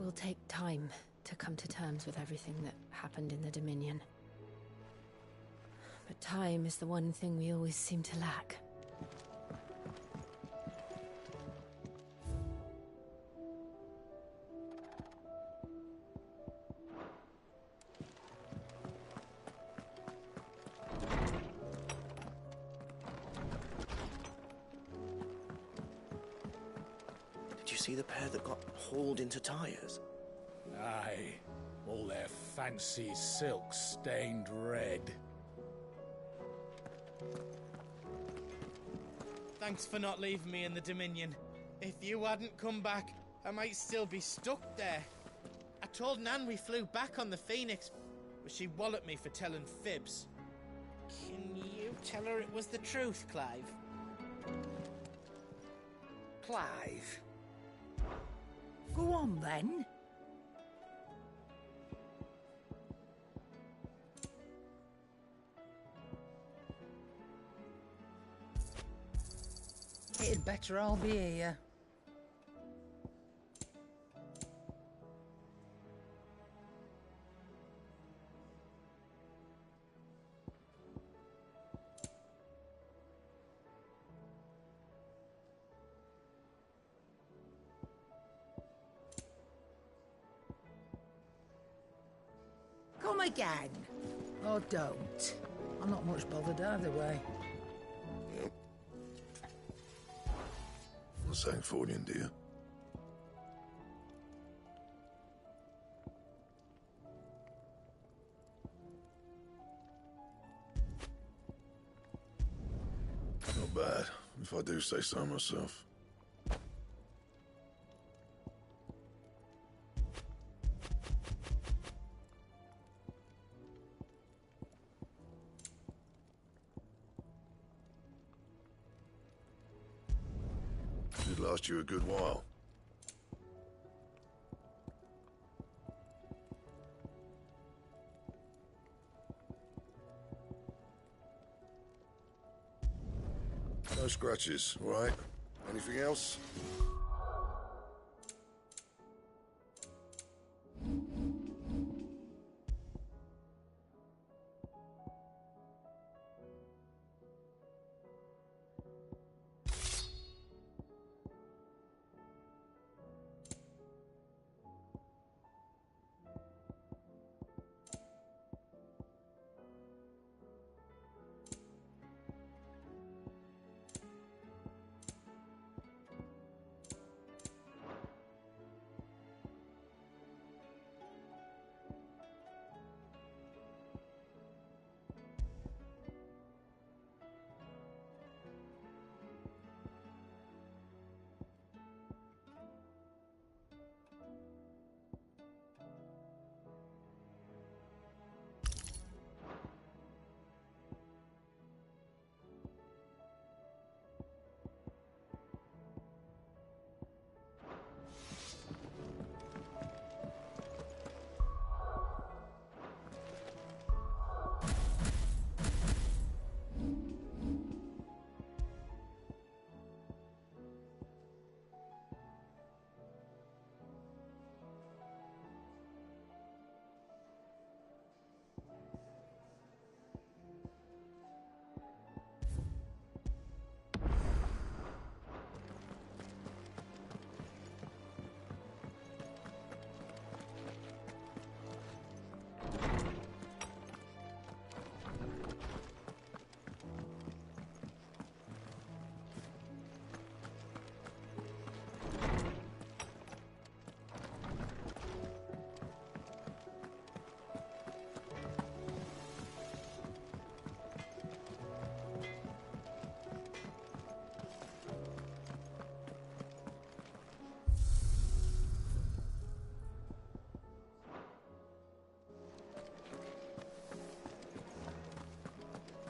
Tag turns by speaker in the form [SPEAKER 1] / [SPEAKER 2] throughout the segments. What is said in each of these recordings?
[SPEAKER 1] will take time to come to terms with everything that happened in the Dominion. But time is the one thing we always seem to lack.
[SPEAKER 2] Did you see the pair that got hauled into tires?
[SPEAKER 3] Aye. All their fancy silks stained red.
[SPEAKER 4] Thanks for not leaving me in the Dominion. If you hadn't come back, I might still be stuck there. I told Nan we flew back on the Phoenix, but she walloped me for telling fibs. Can you tell her it was the truth, Clive?
[SPEAKER 5] Clive. Go on, then. It'd better I'll be here. Come again. Or don't. I'm not much bothered either way.
[SPEAKER 6] Yep. Well, Sangfordian, dear. Not bad, if I do say so myself. Should last you a good while. No scratches, all right? Anything else?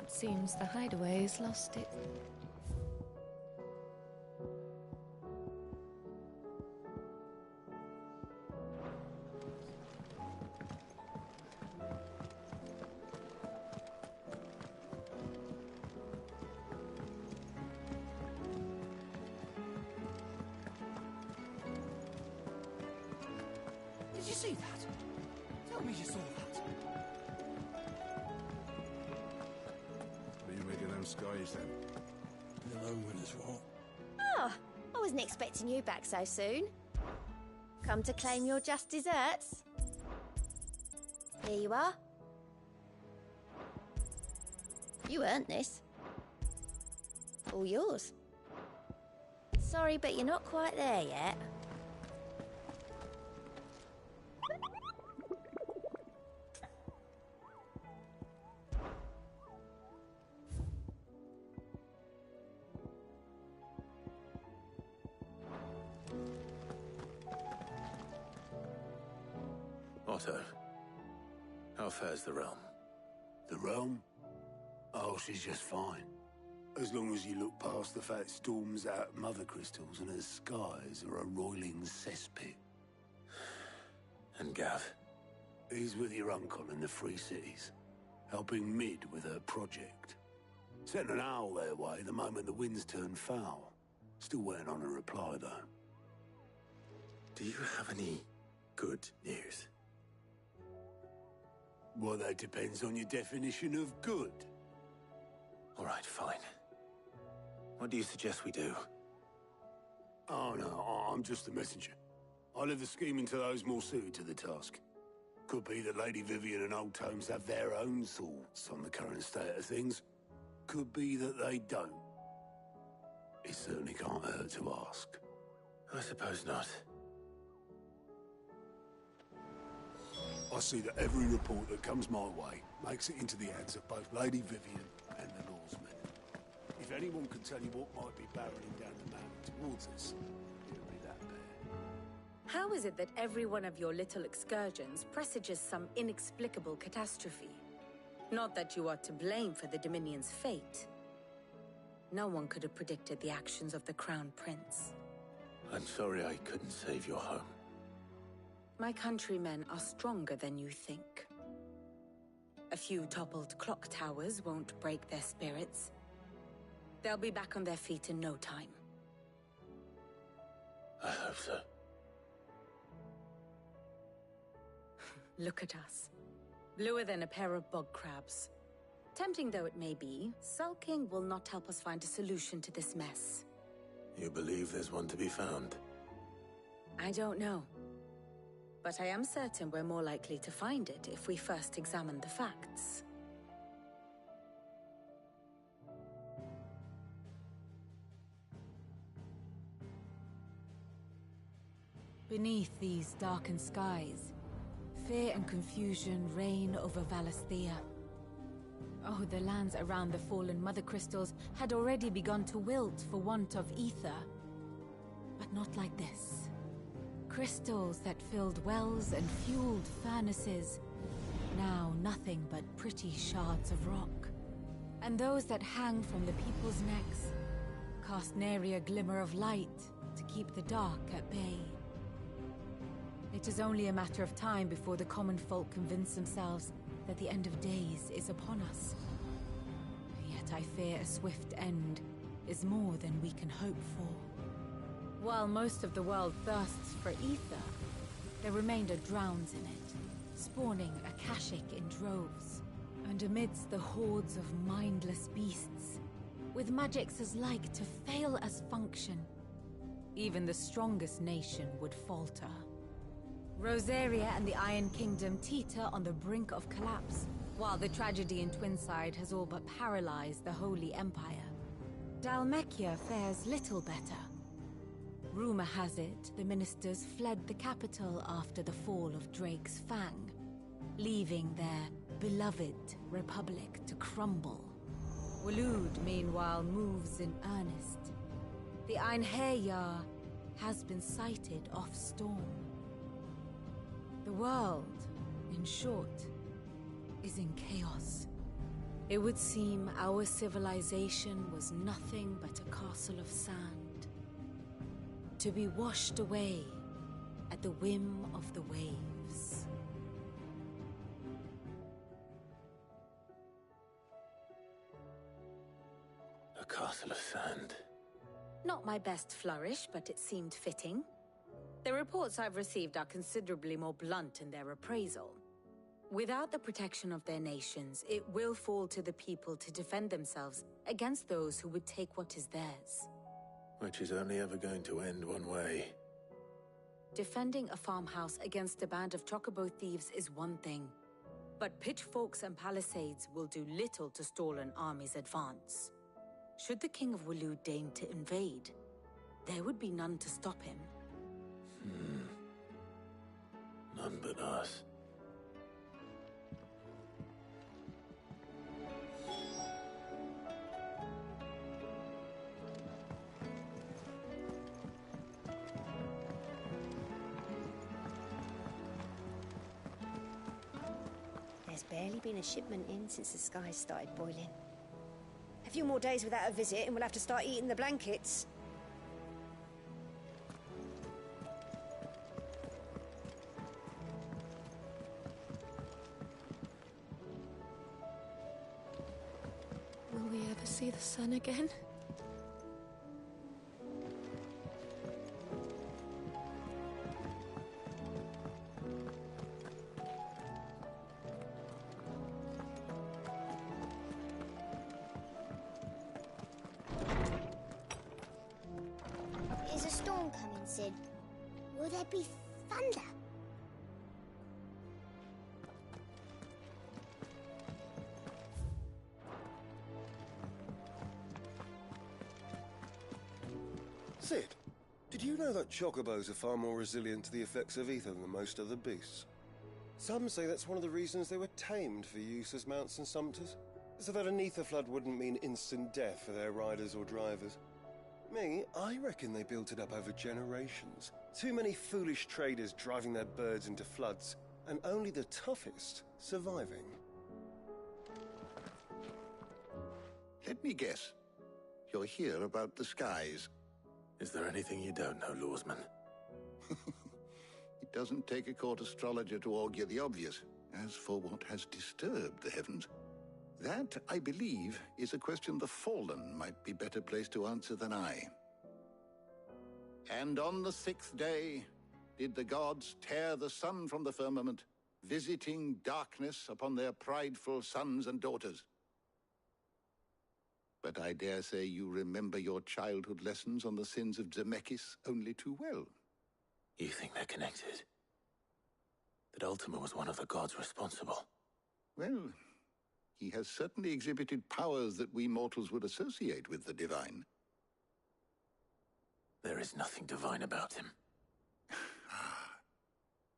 [SPEAKER 1] Seems the hideaway's lost it.
[SPEAKER 7] you see that? Tell me you saw that.
[SPEAKER 6] What do you make of them skies, then?
[SPEAKER 3] The lone winners, what?
[SPEAKER 8] Oh, I wasn't expecting you back so soon. Come to claim your just desserts? Here you are. You earned this. All yours. Sorry, but you're not quite there yet.
[SPEAKER 9] Otto, how fares the realm?
[SPEAKER 10] The realm? Oh, she's just fine. As long as you look past the fact storms out mother crystals and her skies are a roiling cesspit.
[SPEAKER 9] And Gav?
[SPEAKER 10] He's with your uncle in the Free Cities, helping Mid with her project. Sent an owl their way the moment the winds turned foul. Still waiting on a reply, though.
[SPEAKER 9] Do you have any good news?
[SPEAKER 10] Well, that depends on your definition of good.
[SPEAKER 9] All right, fine. What do you suggest we do?
[SPEAKER 10] Oh, no, I'm just a messenger. I leave the scheming to those more suited to the task. Could be that Lady Vivian and Old Tomes have their own thoughts on the current state of things. Could be that they don't. It certainly can't hurt to ask.
[SPEAKER 9] I suppose not.
[SPEAKER 10] I see that every report that comes my way makes it into the hands of both Lady Vivian and the Lawsmen. If anyone can tell you what might be barreling down the mountain towards us, it'll be that pair.
[SPEAKER 11] How is it that every one of your little excursions presages some inexplicable catastrophe? Not that you are to blame for the Dominion's fate. No one could have predicted the actions of the Crown Prince.
[SPEAKER 9] I'm sorry I couldn't save your home.
[SPEAKER 11] My countrymen are stronger than you think. A few toppled clock towers won't break their spirits. They'll be back on their feet in no time.
[SPEAKER 9] I hope so.
[SPEAKER 11] Look at us. Bluer than a pair of bog crabs. Tempting though it may be, sulking will not help us find a solution to this mess.
[SPEAKER 9] You believe there's one to be found?
[SPEAKER 11] I don't know. But I am certain we're more likely to find it if we first examine the facts.
[SPEAKER 12] Beneath these darkened skies, fear and confusion reign over Valisthea. Oh, the lands around the fallen Mother Crystals had already begun to wilt for want of ether. But not like this. Crystals that filled wells and fueled furnaces, now nothing but pretty shards of rock. And those that hang from the people's necks cast nary a glimmer of light to keep the dark at bay. It is only a matter of time before the common folk convince themselves that the end of days is upon us. Yet I fear a swift end is more than we can hope for. While most of the world thirsts for ether, the remainder drowns in it, spawning Akashic in droves. And amidst the hordes of mindless beasts, with magics as like to fail as function, even the strongest nation would falter. Rosaria and the Iron Kingdom teeter on the brink of collapse, while the tragedy in Twinside has all but paralyzed the Holy Empire. Dalmekia fares little better. Rumor has it the ministers fled the capital after the fall of Drake's Fang, leaving their beloved republic to crumble. Waloed, meanwhile, moves in earnest. The Einherjar has been sighted off-storm. The world, in short, is in chaos. It would seem our civilization was nothing but a castle of sand, to be washed away at the whim of the waves.
[SPEAKER 9] A castle of sand.
[SPEAKER 11] Not my best flourish, but it seemed fitting. The reports I've received are considerably more blunt in their appraisal. Without the protection of their nations, it will fall to the people to defend themselves against those who would take what is theirs.
[SPEAKER 9] Which is only ever going to end one way.
[SPEAKER 11] Defending a farmhouse against a band of chocobo thieves is one thing, but pitchforks and palisades will do little to stall an army's advance. Should the King of Waloed deign to invade, there would be none to stop him.
[SPEAKER 9] None but us.
[SPEAKER 8] There's barely been a shipment in since the skies started boiling. A few more days without a visit and we'll have to start eating the blankets.
[SPEAKER 1] Will we ever see the sun again?
[SPEAKER 13] Is a storm coming, Sid? Will there be thunder?
[SPEAKER 6] Sid, did you know that chocobos are far more resilient to the effects of ether than most other beasts? Some say that's one of the reasons they were tamed for use as mounts and sumpters, so that an ether flood wouldn't mean instant death for their riders or drivers. Me, I reckon they built it up over generations. Too many foolish traders driving their birds into floods, and only the toughest surviving.
[SPEAKER 10] Let me guess. You're here about the skies.
[SPEAKER 9] Is there anything you don't know, Lawsman?
[SPEAKER 10] It doesn't take a court astrologer to augur the obvious. As for what has disturbed the heavens, that, I believe, is a question the Fallen might be better placed to answer than I. And on the 6th day did the gods tear the sun from the firmament, visiting darkness upon their prideful sons and daughters. But I dare say you remember your childhood lessons on the sins of Zemeckis only too well.
[SPEAKER 9] You think they're connected? That Ultima was one of the gods responsible?
[SPEAKER 10] Well, he has certainly exhibited powers that we mortals would associate with the divine.
[SPEAKER 9] There is nothing divine about him.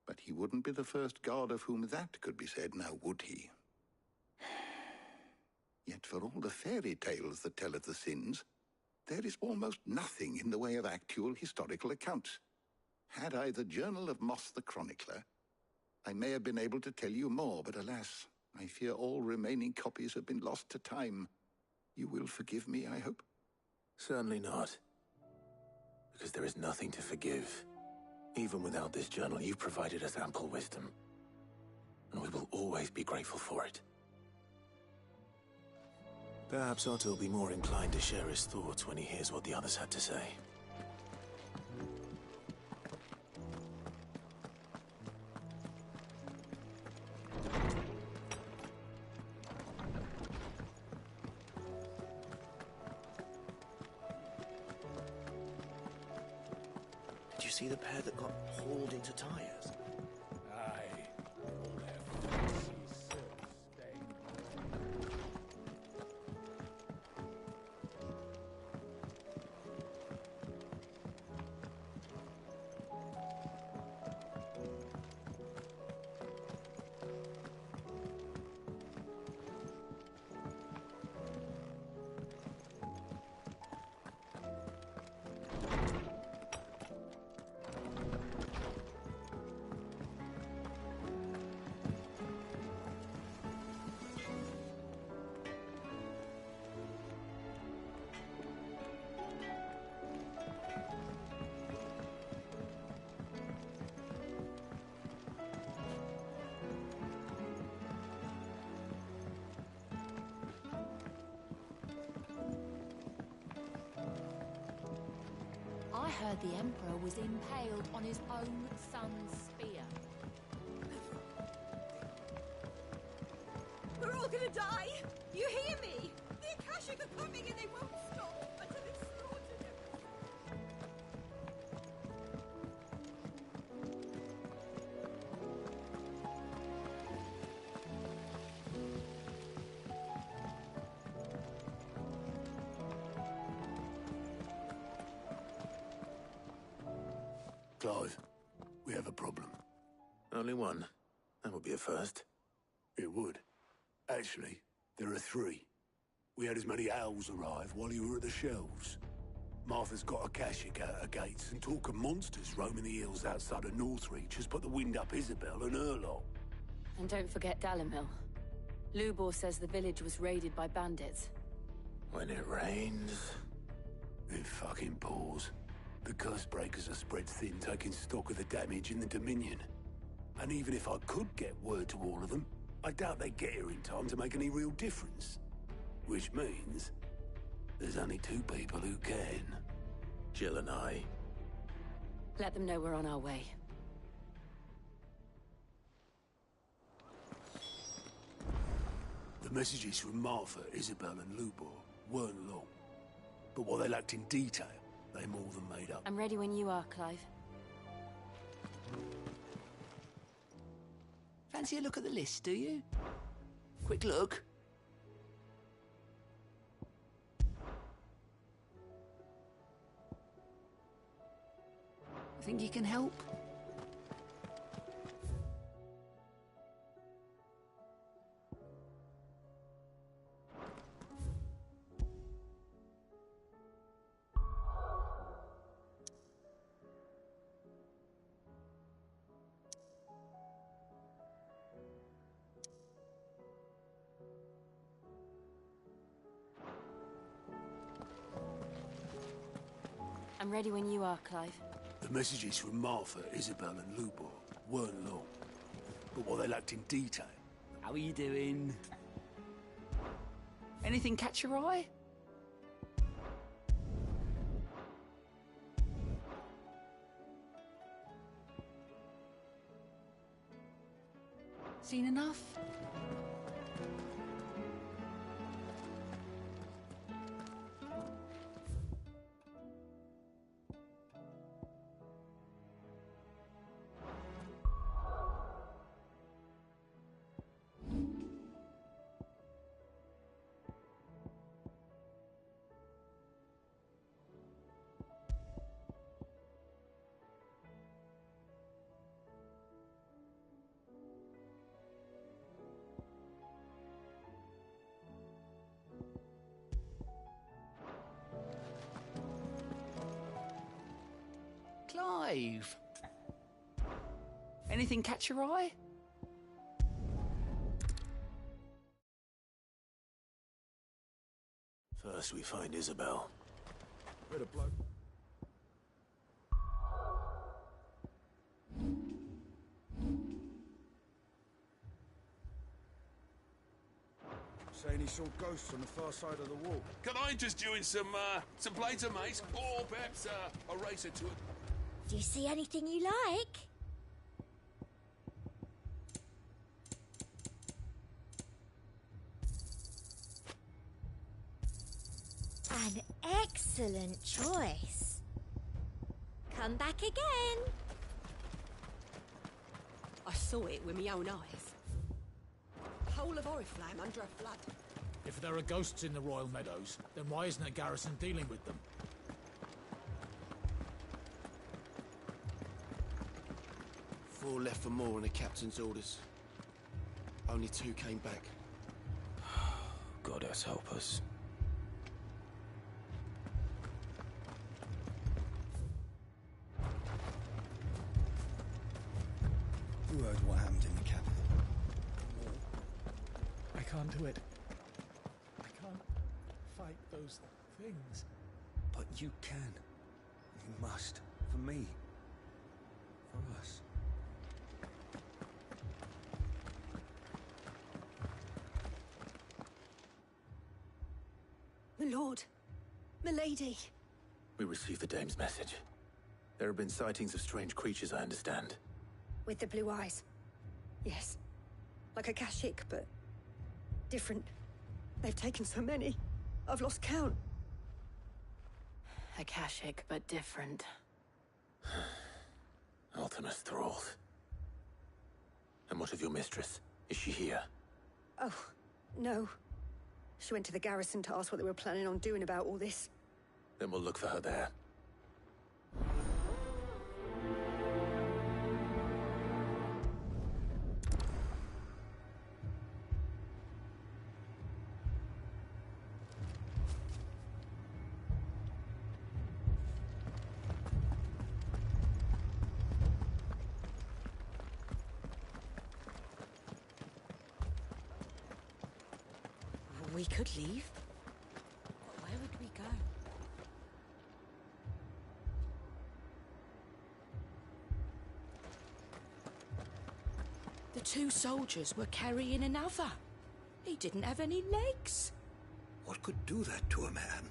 [SPEAKER 10] But he wouldn't be the first god of whom that could be said, now would he? Yet for all the fairy tales that tell of the sins, there is almost nothing in the way of actual historical accounts. Had I the Journal of Moss the Chronicler, I may have been able to tell you more, but alas, I fear all remaining copies have been lost to time. You will forgive me, I hope?
[SPEAKER 9] Certainly not. Because there is nothing to forgive. Even without this journal, you've provided us ample wisdom. And we will always be grateful for it. Perhaps Otto will be more inclined to share his thoughts when he hears what the others had to say.
[SPEAKER 2] Did you see the pair that got hauled into tires?
[SPEAKER 3] Aye. All their fancy silk stained.
[SPEAKER 12] heard the Emperor was impaled on his own son's spear.
[SPEAKER 14] We're all gonna die! You hear me? The Akashic are coming and they won't stop until they've slaughtered everything.
[SPEAKER 10] Clive, we have a problem.
[SPEAKER 9] Only one. That would be a first.
[SPEAKER 10] It would. Actually, there are three. We had as many owls arrive while you were at the shelves. Martha's got Akashic out her gates, and talk of monsters roaming the hills outside of Northreach has put the wind up Isabel and her lot.
[SPEAKER 12] And don't forget Dalimil. Lubor says the village was raided by bandits.
[SPEAKER 9] When it rains...
[SPEAKER 10] It fucking pours. The curse breakers are spread thin, taking stock of the damage in the Dominion. And even if I could get word to all of them, I doubt they get here in time to make any real difference. Which means there's only two people who can.
[SPEAKER 9] Jill and I.
[SPEAKER 12] Let them know we're on our way.
[SPEAKER 10] The messages from Martha, Isabel and Lubor weren't long. But what they lacked in detail, they more than made up.
[SPEAKER 12] I'm ready when you are, Clive.
[SPEAKER 7] Fancy a look at the list, do you? Quick look. Think you can help?
[SPEAKER 12] I'm ready when you are, Clive.
[SPEAKER 10] The messages from Martha, Isabel and Lubor weren't long. But what they lacked in detail...
[SPEAKER 7] How are you doing? Anything catch your eye? Seen enough? Clive! Anything catch your eye?
[SPEAKER 9] First we find Isabel.
[SPEAKER 3] Bit of bloke. Saying he saw ghosts on the far side of the wall.
[SPEAKER 15] Can I interest you in some plates of mace, or perhaps a racer to it?
[SPEAKER 13] Do you see anything you like? An excellent choice. Come back again.
[SPEAKER 14] I saw it with my own eyes. Whole of Oriflamme under a flood.
[SPEAKER 3] If there are ghosts in the Royal Meadows, then why isn't a garrison dealing with them?
[SPEAKER 2] 4 left for more on the captain's orders. Only 2 came back.
[SPEAKER 9] Goddess help us.
[SPEAKER 16] You heard what happened in the capital.
[SPEAKER 3] I can't do it. I can't fight those things.
[SPEAKER 16] But you can. You must. For me. For us.
[SPEAKER 14] My lord. My lady.
[SPEAKER 9] We received the dame's message. There have been sightings of strange creatures, I understand.
[SPEAKER 17] With the blue eyes. Yes. Like a Kashyyyk, but different. They've taken so many. I've lost count.
[SPEAKER 1] A Kashyyyk, but different.
[SPEAKER 9] Ultimus thralls. And what of your mistress? Is she here?
[SPEAKER 17] Oh, no. She went to the garrison to ask what they were planning on doing about all this.
[SPEAKER 9] Then we'll look for her there.
[SPEAKER 12] We could leave. But where would we go?
[SPEAKER 7] The two soldiers were carrying another. He didn't have any legs.
[SPEAKER 16] What could do that to a man?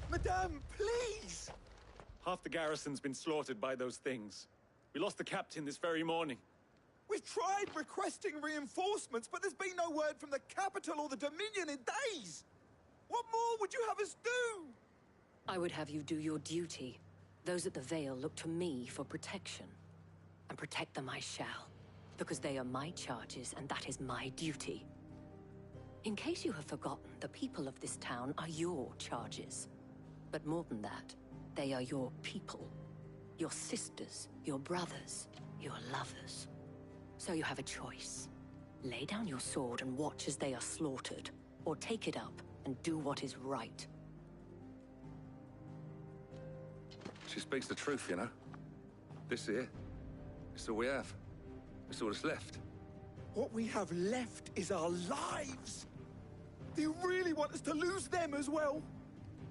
[SPEAKER 18] Madame, please! Half the garrison's been slaughtered by those things. We lost the captain this very morning.
[SPEAKER 19] We've tried requesting reinforcements, but there's been no word from the capital or the Dominion in days! What more would you have us do?
[SPEAKER 20] I would have you do your duty. Those at the Vale look to me for protection. And protect them I shall. Because they are my charges, and that is my duty. In case you have forgotten, the people of this town are your charges. But more than that, they are your people. Your sisters, your brothers, your lovers. So you have a choice. Lay down your sword and watch as they are slaughtered, or take it up and do what is right.
[SPEAKER 15] She speaks the truth, you know. This here, it's all we have. It's all that's left.
[SPEAKER 19] What we have left is our lives! Do you really want us to lose them as well?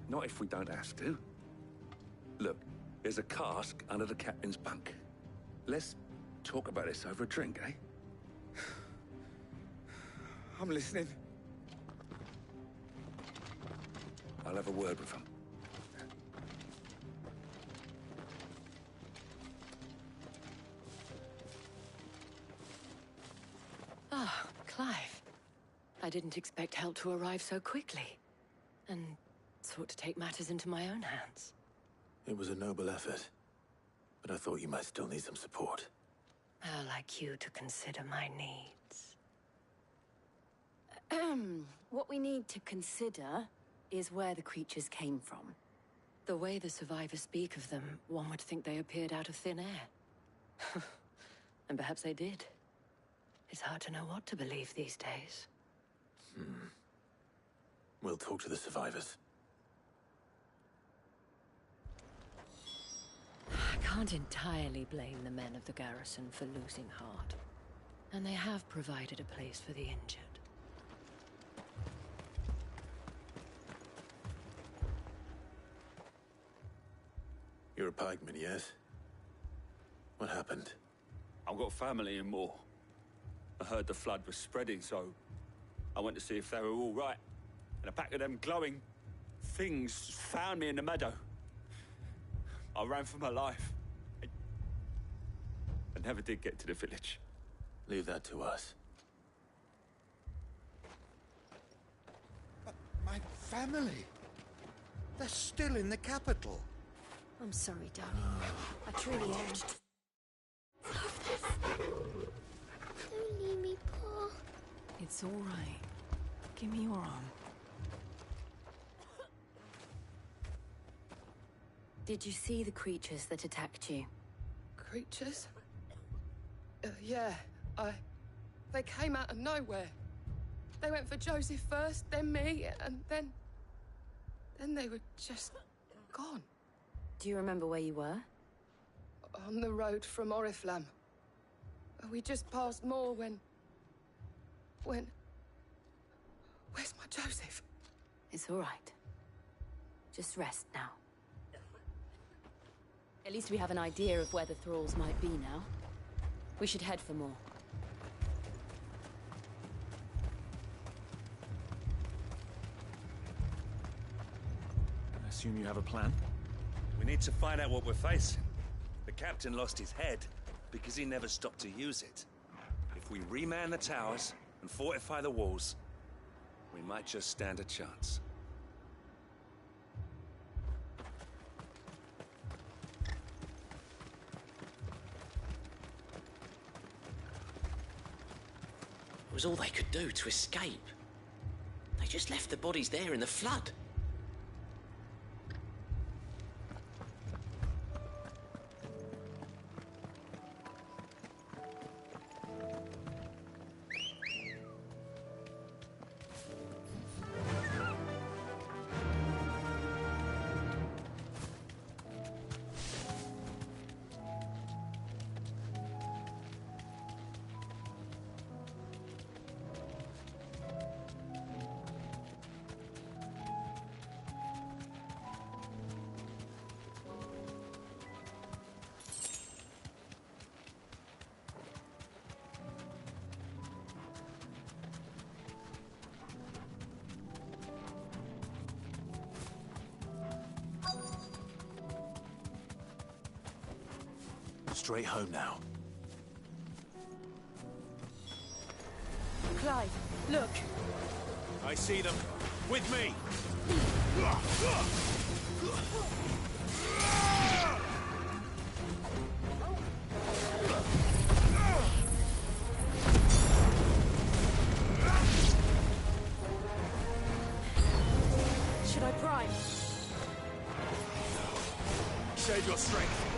[SPEAKER 15] Not if we don't have to. Look, there's a cask under the captain's bunk. Let's talk about this over a drink, eh?
[SPEAKER 19] I'm listening.
[SPEAKER 15] I'll have a word with him.
[SPEAKER 20] Ah, Clive. I didn't expect help to arrive so quickly. And sought to take matters into my own hands.
[SPEAKER 9] It was a noble effort, but I thought you might still need some support.
[SPEAKER 20] I'd like you to consider my needs. What we need to consider is where the creatures came from. The way the survivors speak of them, one would think they appeared out of thin air. And perhaps they did. It's hard to know what to believe these days.
[SPEAKER 9] We'll talk to the survivors.
[SPEAKER 20] I can't entirely blame the men of the garrison for losing heart. And they have provided a place for the injured.
[SPEAKER 9] You're a pikeman, yes? What happened?
[SPEAKER 21] I've got family in Moor. I heard the flood was spreading, so I went to see if they were all right. And a pack of them glowing things found me in the meadow. I ran for my life. I never did get to the village.
[SPEAKER 9] Leave that to us.
[SPEAKER 16] But my family... They're still in the capital.
[SPEAKER 8] I'm sorry, darling. I truly am.
[SPEAKER 13] Don't leave me, Paul.
[SPEAKER 12] It's all right. Give me your arm.
[SPEAKER 20] Did you see the creatures that attacked you?
[SPEAKER 22] Creatures? Yeah, they came out of nowhere. They went for Joseph first, then me, and then they were just gone.
[SPEAKER 20] Do you remember where you were?
[SPEAKER 22] On the road from Oriflamme. We just passed Moor when... Where's my Joseph?
[SPEAKER 20] It's all right. Just rest now.
[SPEAKER 1] At least we have an idea of where the thralls might be now. We should head for more.
[SPEAKER 18] assume you have a plan?
[SPEAKER 4] We need to find out what we're facing. The captain lost his head because he never stopped to use it. If we reman the towers and fortify the walls, we might just stand a chance.
[SPEAKER 5] It was all they could do to escape. They just left the bodies there in the flood.
[SPEAKER 9] Straight home now.
[SPEAKER 7] Clive, look.
[SPEAKER 9] I see them. With me!
[SPEAKER 7] Should I prime?
[SPEAKER 9] Save your strength.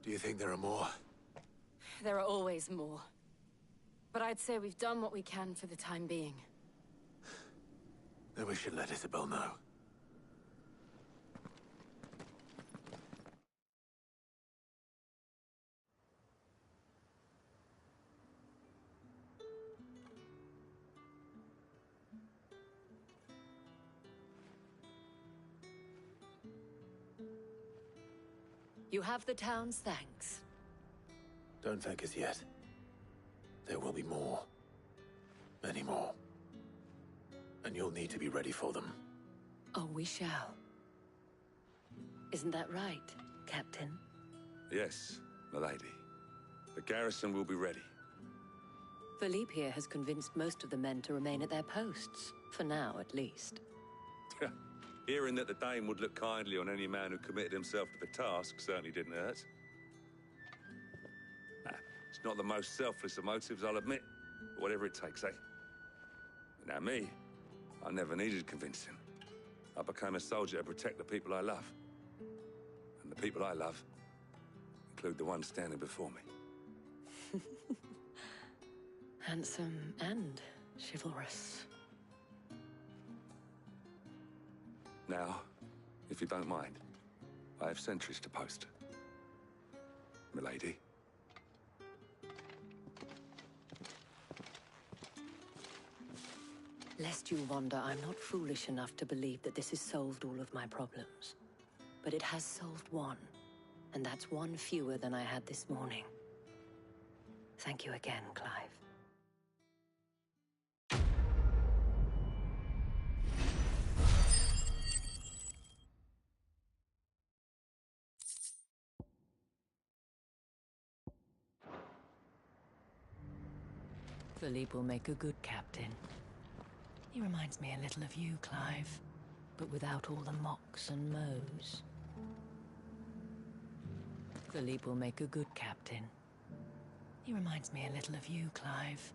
[SPEAKER 9] Do you think there are more?
[SPEAKER 1] There are always more. But I'd say we've done what we can for the time being.
[SPEAKER 9] Then we should let Isabel know.
[SPEAKER 20] You have the town's thanks.
[SPEAKER 9] Don't thank us yet. There will be more. Many more. And you'll need to be ready for them.
[SPEAKER 20] Oh, we shall. Isn't that right, Captain?
[SPEAKER 15] Yes, milady. The garrison will be ready.
[SPEAKER 20] Philippe here has convinced most of the men to remain at their posts. For now, at least.
[SPEAKER 15] Hearing that the Dane would look kindly on any man who committed himself to the task certainly didn't hurt. It's not the most selfless of motives, I'll admit. But whatever it takes, eh? Now me, I never needed convincing. I became a soldier to protect the people I love. And the people I love include the ones standing before me.
[SPEAKER 20] Handsome and chivalrous.
[SPEAKER 15] Now, if you don't mind, I have sentries to post. Milady.
[SPEAKER 20] Lest you wonder, I'm not foolish enough to believe that this has solved all of my problems. But it has solved one, and that's one fewer than I had this morning. Thank you again, Clive. Philippe will make a good captain. He reminds me a little of you, Clive, but without all the mocks and mows. Philippe will make a good captain. He reminds me a little of you, Clive,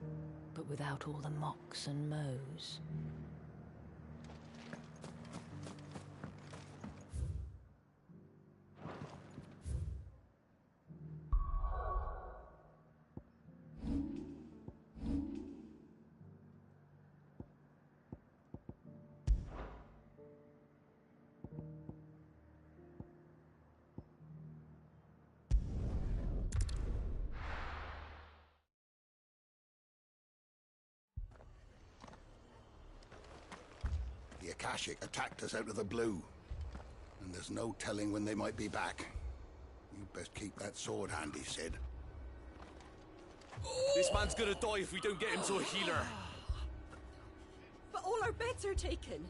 [SPEAKER 20] but without all the mocks and mows.
[SPEAKER 6] The Akashic attacked us out of the blue, and there's no telling when they might be back. You best keep that sword handy, Sid.
[SPEAKER 11] This man's gonna die if we don't get him to a healer.
[SPEAKER 17] But all our beds are taken.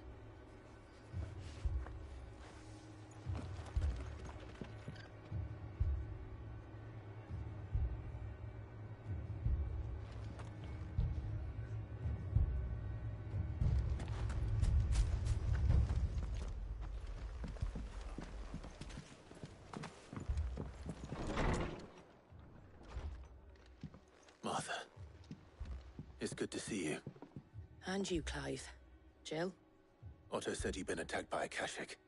[SPEAKER 9] Martha, it's good to see you.
[SPEAKER 7] And you, Clive. Jill?
[SPEAKER 9] Otto said you'd been attacked by Akashic.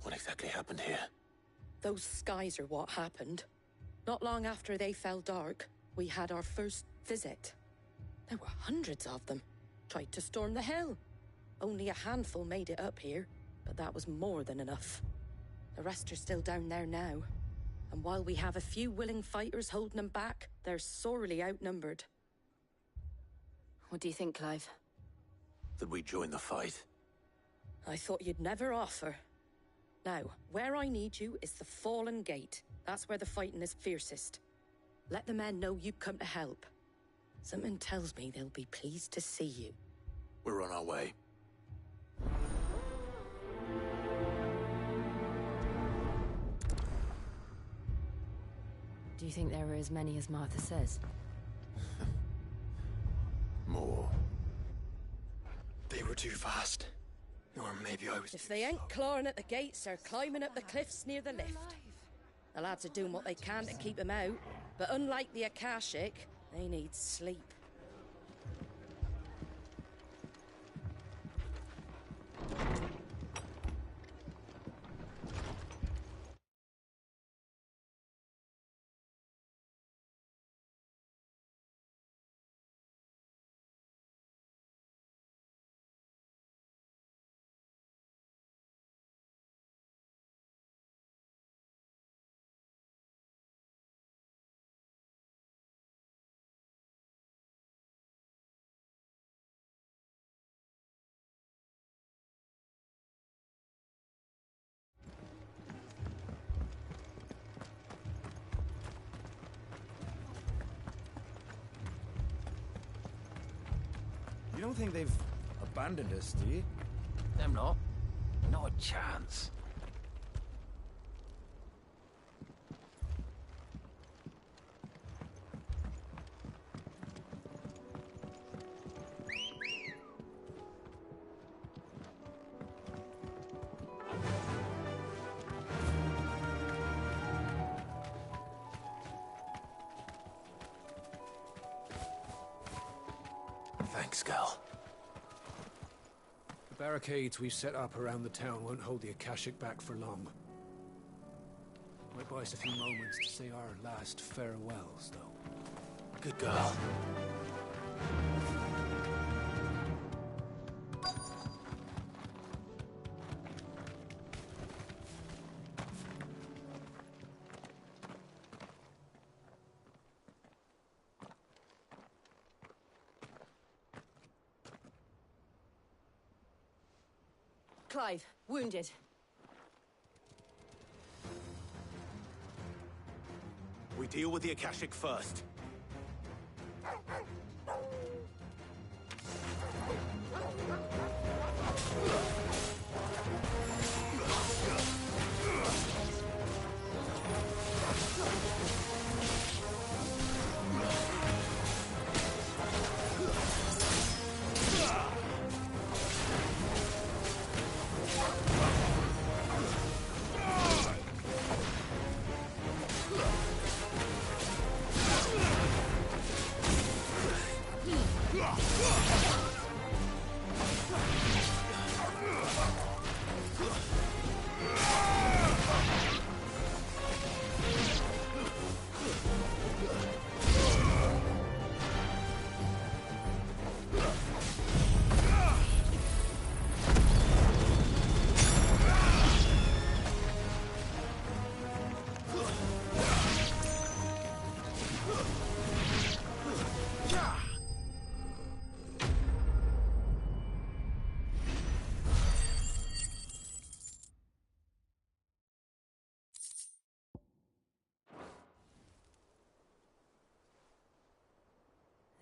[SPEAKER 9] What exactly happened here?
[SPEAKER 7] Those skies are what happened. Not long after they fell dark, we had our first visit. There were hundreds of them. Tried to storm the hill. Only a handful made it up here, but that was more than enough. The rest are still down there now. And while we have a few willing fighters holding them back, they're sorely outnumbered.
[SPEAKER 1] What do you think, Clive?
[SPEAKER 9] That we join the fight?
[SPEAKER 7] I thought you'd never offer. Now, where I need you is the Fallen Gate. That's where the fighting is fiercest. Let the men know you've come to help. Something tells me they'll be pleased to see you.
[SPEAKER 9] We're on our way.
[SPEAKER 1] Do you think there are as many as Martha says?
[SPEAKER 9] More.
[SPEAKER 11] They were too fast. Or maybe I was...
[SPEAKER 7] If they ain't clawing at the gates, they're climbing up the cliffs near the lift. The lads are doing what they can to keep them out, but unlike the Akashic, they need sleep.
[SPEAKER 16] You don't think they've abandoned us, do you?
[SPEAKER 11] Them not. Not a chance.
[SPEAKER 16] Thanks, Gal. The barricades we've set up around the town won't hold the Akashic back for long. Might buy us a few moments to say our last farewells, though.
[SPEAKER 9] Good girl.
[SPEAKER 1] Clive, wounded.
[SPEAKER 9] We deal with the Akashic first.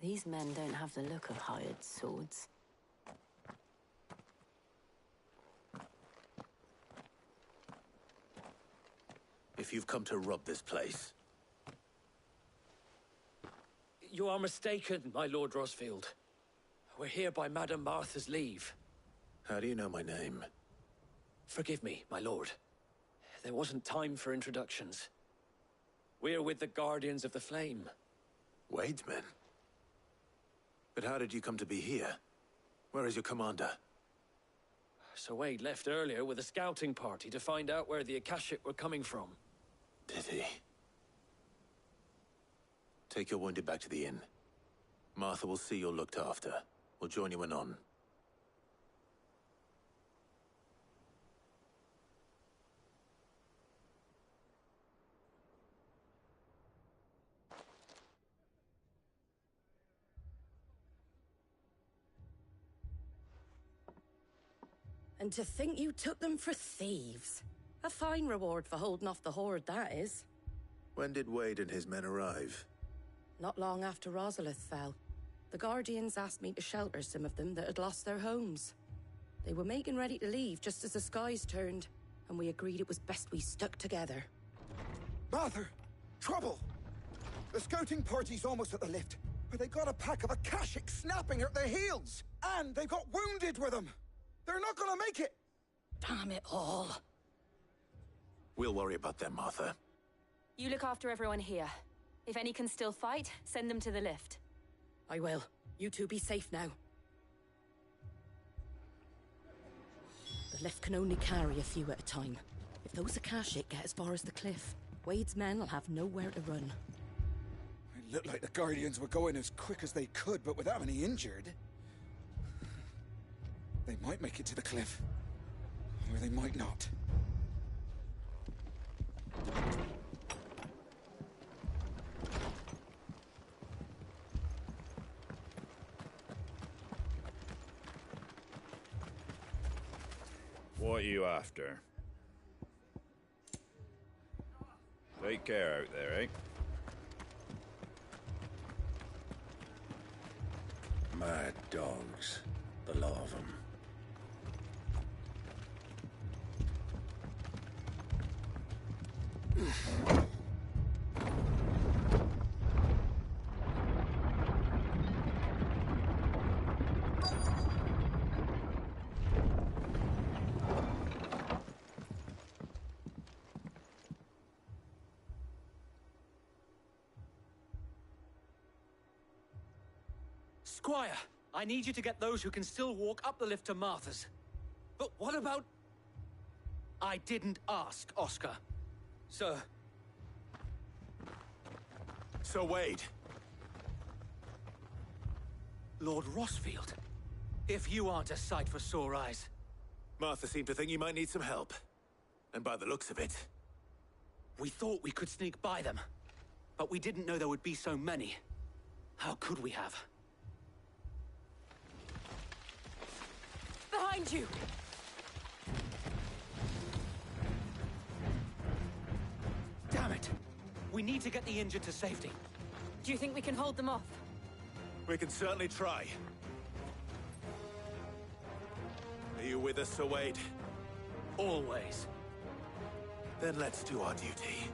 [SPEAKER 20] These men don't have the look of hired swords.
[SPEAKER 9] If you've come to rob this place,
[SPEAKER 11] You are mistaken, my Lord Rosfield. We're here by Madame Martha's leave.
[SPEAKER 9] how do you know my name?
[SPEAKER 11] Forgive me, my lord. There wasn't time for introductions. We're with the Guardians of the Flame.
[SPEAKER 9] Wade's men? But how did you come to be here? Where is your commander?
[SPEAKER 11] Sir Wade left earlier with a scouting party to find out where the Akashic were coming from.
[SPEAKER 9] Did he? Take your wounded back to the inn. Martha will see you're looked after. We'll join you anon.
[SPEAKER 7] And to think you took them for thieves. A fine reward for holding off the horde, that is.
[SPEAKER 9] When did Wade and his men arrive?
[SPEAKER 7] Not long after Rosalith fell. The Guardians asked me to shelter some of them that had lost their homes. They were making ready to leave just as the skies turned, and we agreed it was best we stuck together.
[SPEAKER 19] Martha! Trouble! The scouting party's almost at the lift, but they got a pack of Akashic snapping at their heels! And they've got wounded with them! They're not gonna make it!
[SPEAKER 7] Damn it all.
[SPEAKER 9] We'll worry about them, Martha.
[SPEAKER 1] You look after everyone here. If any can still fight, send them to the lift.
[SPEAKER 7] I will. You two be safe now. The lift can only carry a few at a time. If those Akashic get as far as the cliff, Wade's men will have nowhere to run.
[SPEAKER 19] It looked like the Guardians were going as quick as they could, but without any injured. They might make it to the cliff. Or they might not.
[SPEAKER 2] What are you after? Take care out there, eh?
[SPEAKER 9] Mad dogs, the lot of them.
[SPEAKER 11] Squire, I need you to get those who can still walk up the lift to Martha's. But what about... I didn't ask, Oscar. Sir.
[SPEAKER 9] Sir Wade.
[SPEAKER 11] Lord Rossfield. If you aren't a sight for sore eyes.
[SPEAKER 9] Martha seemed to think you might need some help. And by the looks of it...
[SPEAKER 11] We thought we could sneak by them. But we didn't know there would be so many. How could we have?
[SPEAKER 1] Behind you!
[SPEAKER 11] Damn it! We need to get the injured to safety.
[SPEAKER 1] Do you think we can hold them off?
[SPEAKER 9] We can certainly try. Are you with us, Sir Wade?
[SPEAKER 11] Always.
[SPEAKER 9] Then let's do our duty.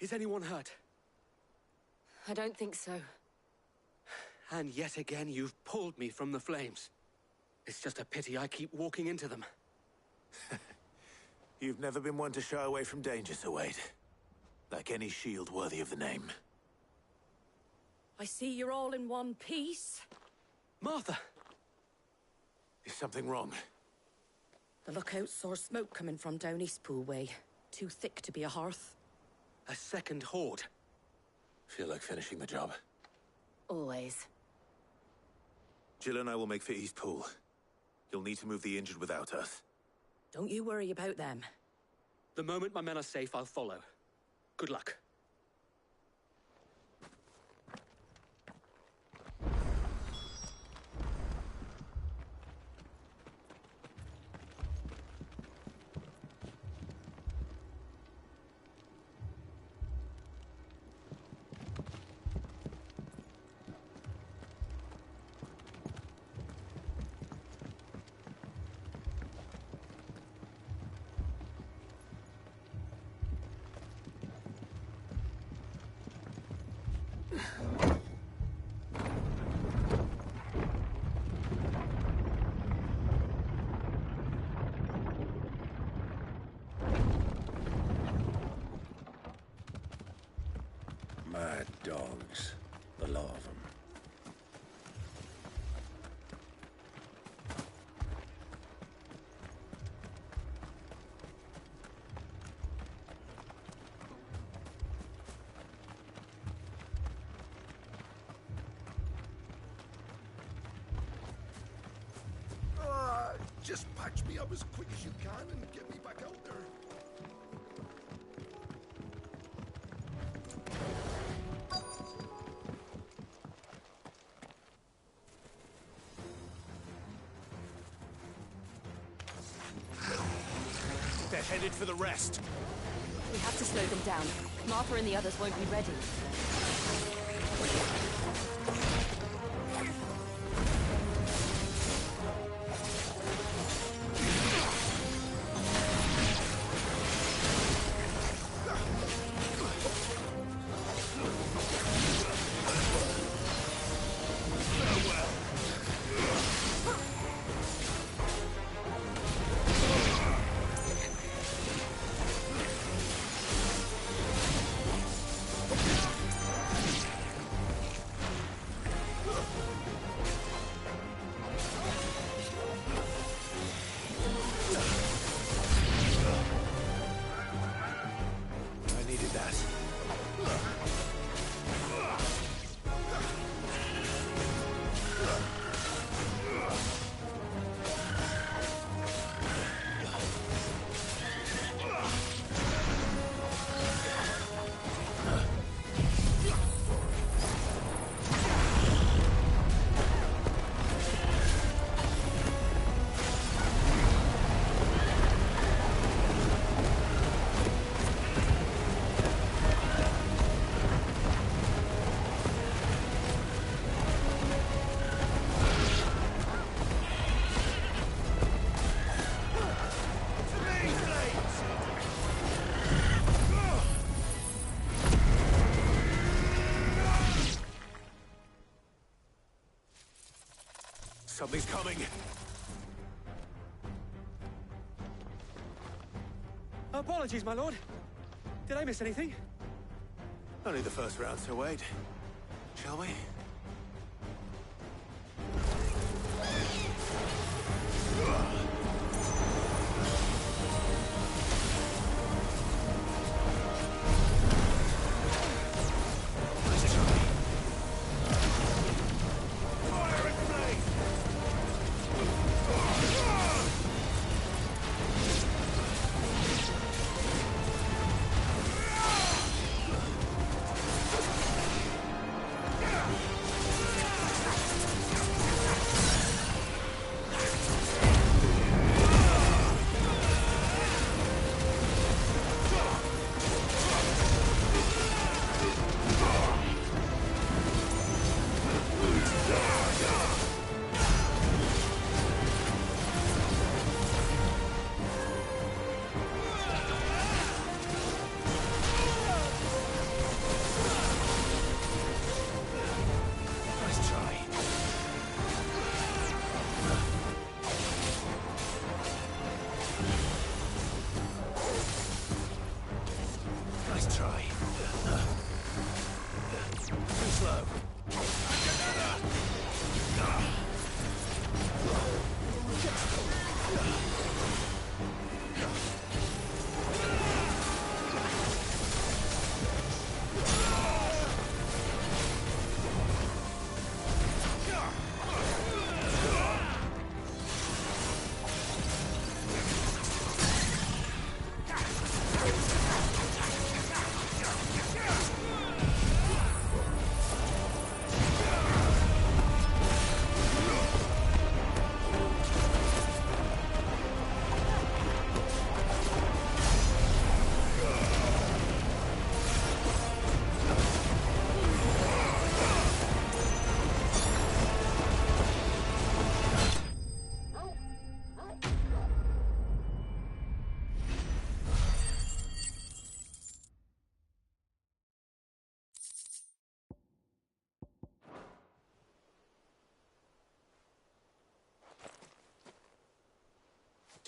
[SPEAKER 11] Is anyone hurt?
[SPEAKER 1] I don't think so.
[SPEAKER 11] And yet again, you've pulled me from the flames. It's just a pity I keep walking into them.
[SPEAKER 9] You've never been one to shy away from danger, Sir Wade. Like any shield worthy of the name.
[SPEAKER 7] I see you're all in one piece.
[SPEAKER 11] Martha!
[SPEAKER 9] Is something wrong?
[SPEAKER 7] The lookout saw smoke coming from down Eastpool way. Too thick to be a hearth.
[SPEAKER 11] A second horde.
[SPEAKER 9] Feel like finishing the job.
[SPEAKER 1] Always.
[SPEAKER 9] Jill and I will make for Eastpool. You'll need to move the injured without us.
[SPEAKER 7] Don't you worry about them.
[SPEAKER 11] The moment my men are safe, I'll follow. Good luck.
[SPEAKER 2] Mad dogs. The lot of them.
[SPEAKER 6] Just patch me up as quick as you can and get me back out there.
[SPEAKER 9] They're headed for the rest.
[SPEAKER 1] We have to slow them down. Martha and the others won't be ready.
[SPEAKER 9] Something's coming.
[SPEAKER 11] Apologies, my lord. Did I miss anything?
[SPEAKER 9] Only the first round, Sir Wade. Shall we?
[SPEAKER 6] Yeah!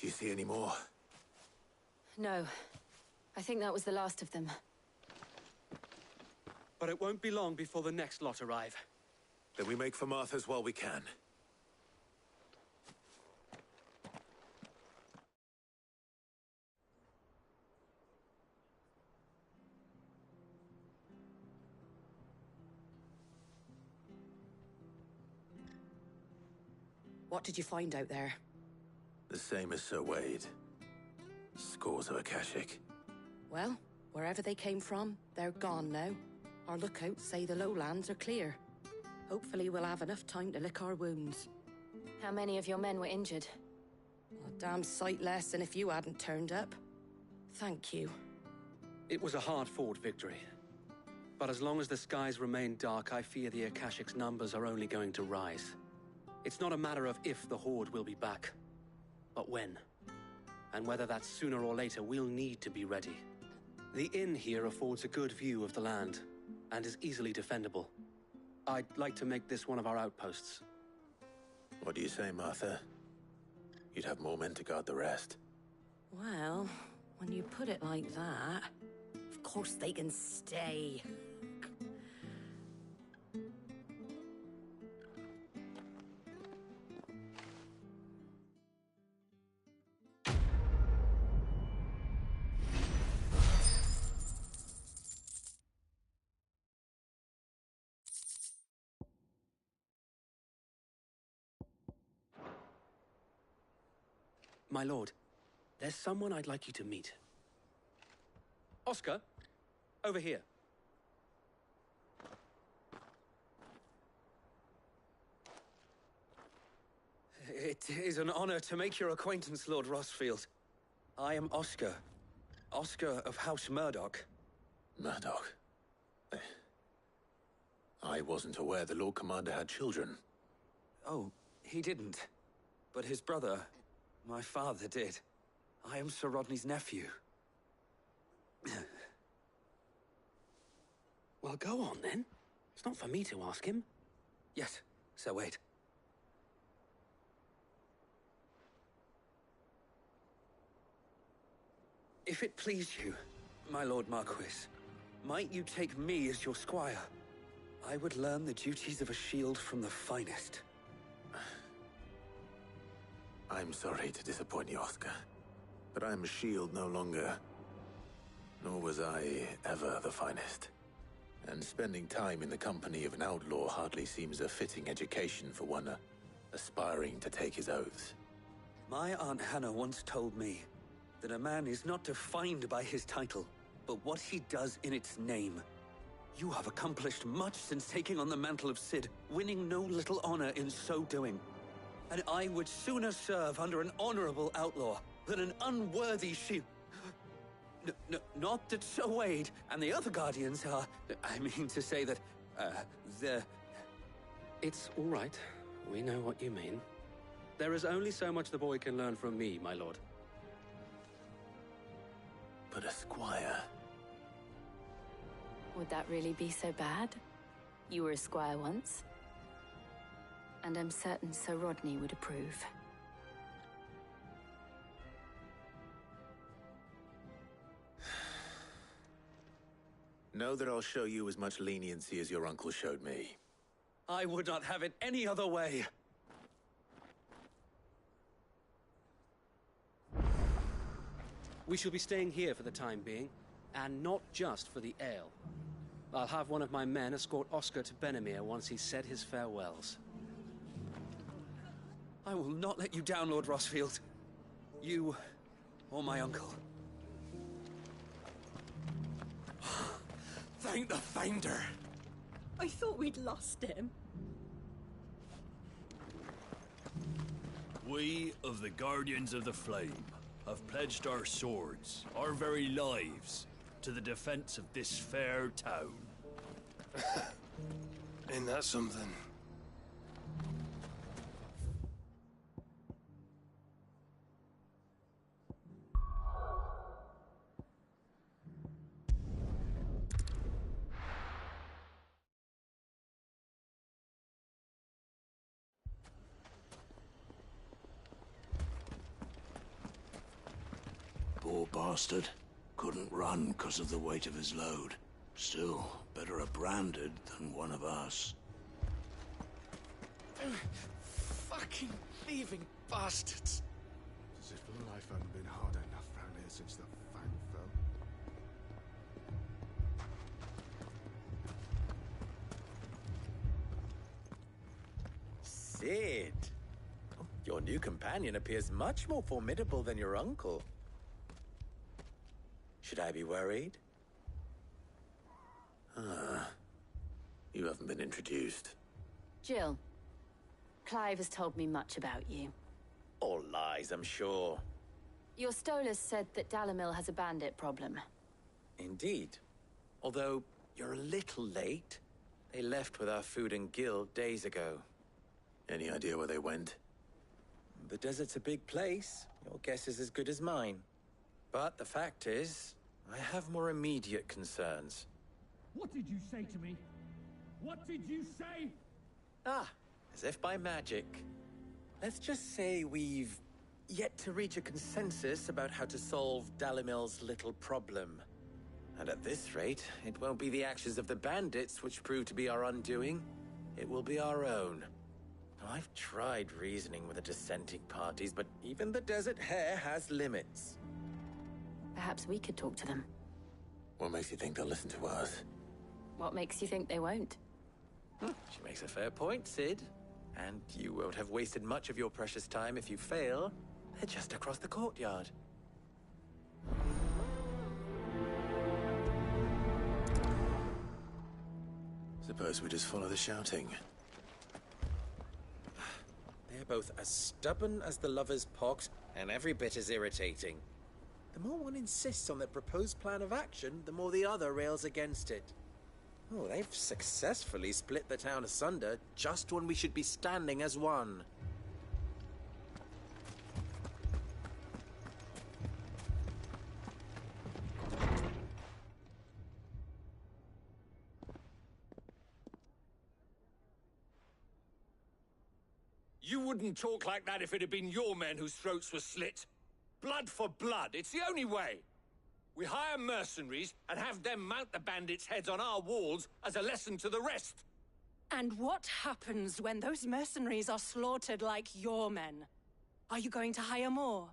[SPEAKER 9] Do you see any more?
[SPEAKER 1] No. I think that was the last of them.
[SPEAKER 11] But it won't be long before the next lot arrive.
[SPEAKER 9] Then we make for Martha's while we can.
[SPEAKER 7] What did you find out there?
[SPEAKER 9] The same as Sir Wade. Scores of Akashic.
[SPEAKER 7] Well, wherever they came from, they're gone now. Our lookouts say the lowlands are clear. Hopefully we'll have enough time to lick our wounds.
[SPEAKER 1] How many of your men were injured?
[SPEAKER 7] A damn sight less than if you hadn't turned up. Thank you.
[SPEAKER 11] It was a hard-fought victory. But as long as the skies remain dark, I fear the Akashic's numbers are only going to rise. It's not a matter of if the Horde will be back, but when. And whether that's sooner or later, we'll need to be ready. The inn here affords a good view of the land, and is easily defendable. I'd like to make this one of our outposts.
[SPEAKER 9] What do you say, Martha? You'd have more men to guard the rest.
[SPEAKER 7] Well, when you put it like that, of course they can stay.
[SPEAKER 11] My lord, there's someone I'd like you to meet. Oscar, over here. It is an honor to make your acquaintance, Lord Rossfield. I am Oscar. Oscar of House Murdoch.
[SPEAKER 9] Murdoch? I wasn't aware the Lord Commander had children.
[SPEAKER 11] Oh, he didn't. But his brother, my father, did. I am Sir Rodney's nephew. Well, go on, then. It's not for me to ask him. Yes, Sir Wade. If it please you, my Lord Marquis, might you take me as your squire? I would learn the duties of a shield from the finest.
[SPEAKER 9] I'm sorry to disappoint you, Oscar, but I am a shield no longer. Nor was I ever the finest. And spending time in the company of an outlaw hardly seems a fitting education for one aspiring to take his oaths.
[SPEAKER 11] My Aunt Hannah once told me that a man is not defined by his title, but what he does in its name. You have accomplished much since taking on the mantle of Cid, winning no little honor in so doing. And I would sooner serve under an honorable outlaw than an unworthy shield. Not that Sir Wade and the other Guardians are... I mean to say that, they're... It's all right. We know what you mean. There is only so much the boy can learn from me, my lord.
[SPEAKER 9] But a squire...
[SPEAKER 1] Would that really be so bad? You were a squire once. And I'm certain Sir Rodney would approve.
[SPEAKER 9] Know that I'll show you as much leniency as your uncle showed me.
[SPEAKER 11] I would not have it any other way. We shall be staying here for the time being, and not just for the ale. I'll have one of my men escort Oscar to Benimir once he's said his farewells. I will not let you down, Lord Rossfield. You, or my uncle. Thank the Finder!
[SPEAKER 17] I thought we'd lost him.
[SPEAKER 3] We of the Guardians of the Flame have pledged our swords, our very lives, to the defense of this fair town.
[SPEAKER 2] Ain't that something? Poor bastard. Couldn't run because of the weight of his load. Still, better a branded than one of us.
[SPEAKER 19] Fucking thieving bastards!
[SPEAKER 10] As if life hadn't been hard enough round here since the fang fell.
[SPEAKER 14] Sid! Your new companion appears much more formidable than your uncle. Should I be worried?
[SPEAKER 9] You haven't been introduced.
[SPEAKER 1] Jill, Clive has told me much about you.
[SPEAKER 14] All lies, I'm sure.
[SPEAKER 1] Your Stolas said that Dalamil has a bandit problem.
[SPEAKER 14] Indeed. Although, you're a little late. They left with our food and guild days ago.
[SPEAKER 9] Any idea where they went?
[SPEAKER 14] The desert's a big place. Your guess is as good as mine. But the fact is, I have more immediate concerns.
[SPEAKER 23] What did you say to me? What did you say?
[SPEAKER 14] Ah, as if by magic. Let's just say we've yet to reach a consensus about how to solve Dalimil's little problem. And at this rate, it won't be the actions of the bandits which prove to be our undoing. It will be our own. Now, I've tried reasoning with the dissenting parties, but even the Desert Hare has limits.
[SPEAKER 1] Perhaps we could talk to them.
[SPEAKER 9] What makes you think they'll listen to us?
[SPEAKER 1] What makes you think they won't?
[SPEAKER 14] She makes a fair point, Sid. And you won't have wasted much of your precious time if you fail. They're just across the courtyard.
[SPEAKER 9] Suppose we just follow the shouting.
[SPEAKER 14] They're both as stubborn as the lover's pox, and every bit as irritating. The more one insists on their proposed plan of action, the more the other rails against it. Oh, they've successfully split the town asunder just when we should be standing as one.
[SPEAKER 3] You wouldn't talk like that if it had been your men whose throats were slit. Blood for blood, it's the only way. We hire mercenaries and have them mount the bandits' heads on our walls as a lesson to the rest.
[SPEAKER 17] And what happens when those mercenaries are slaughtered like your men? Are you going to hire more?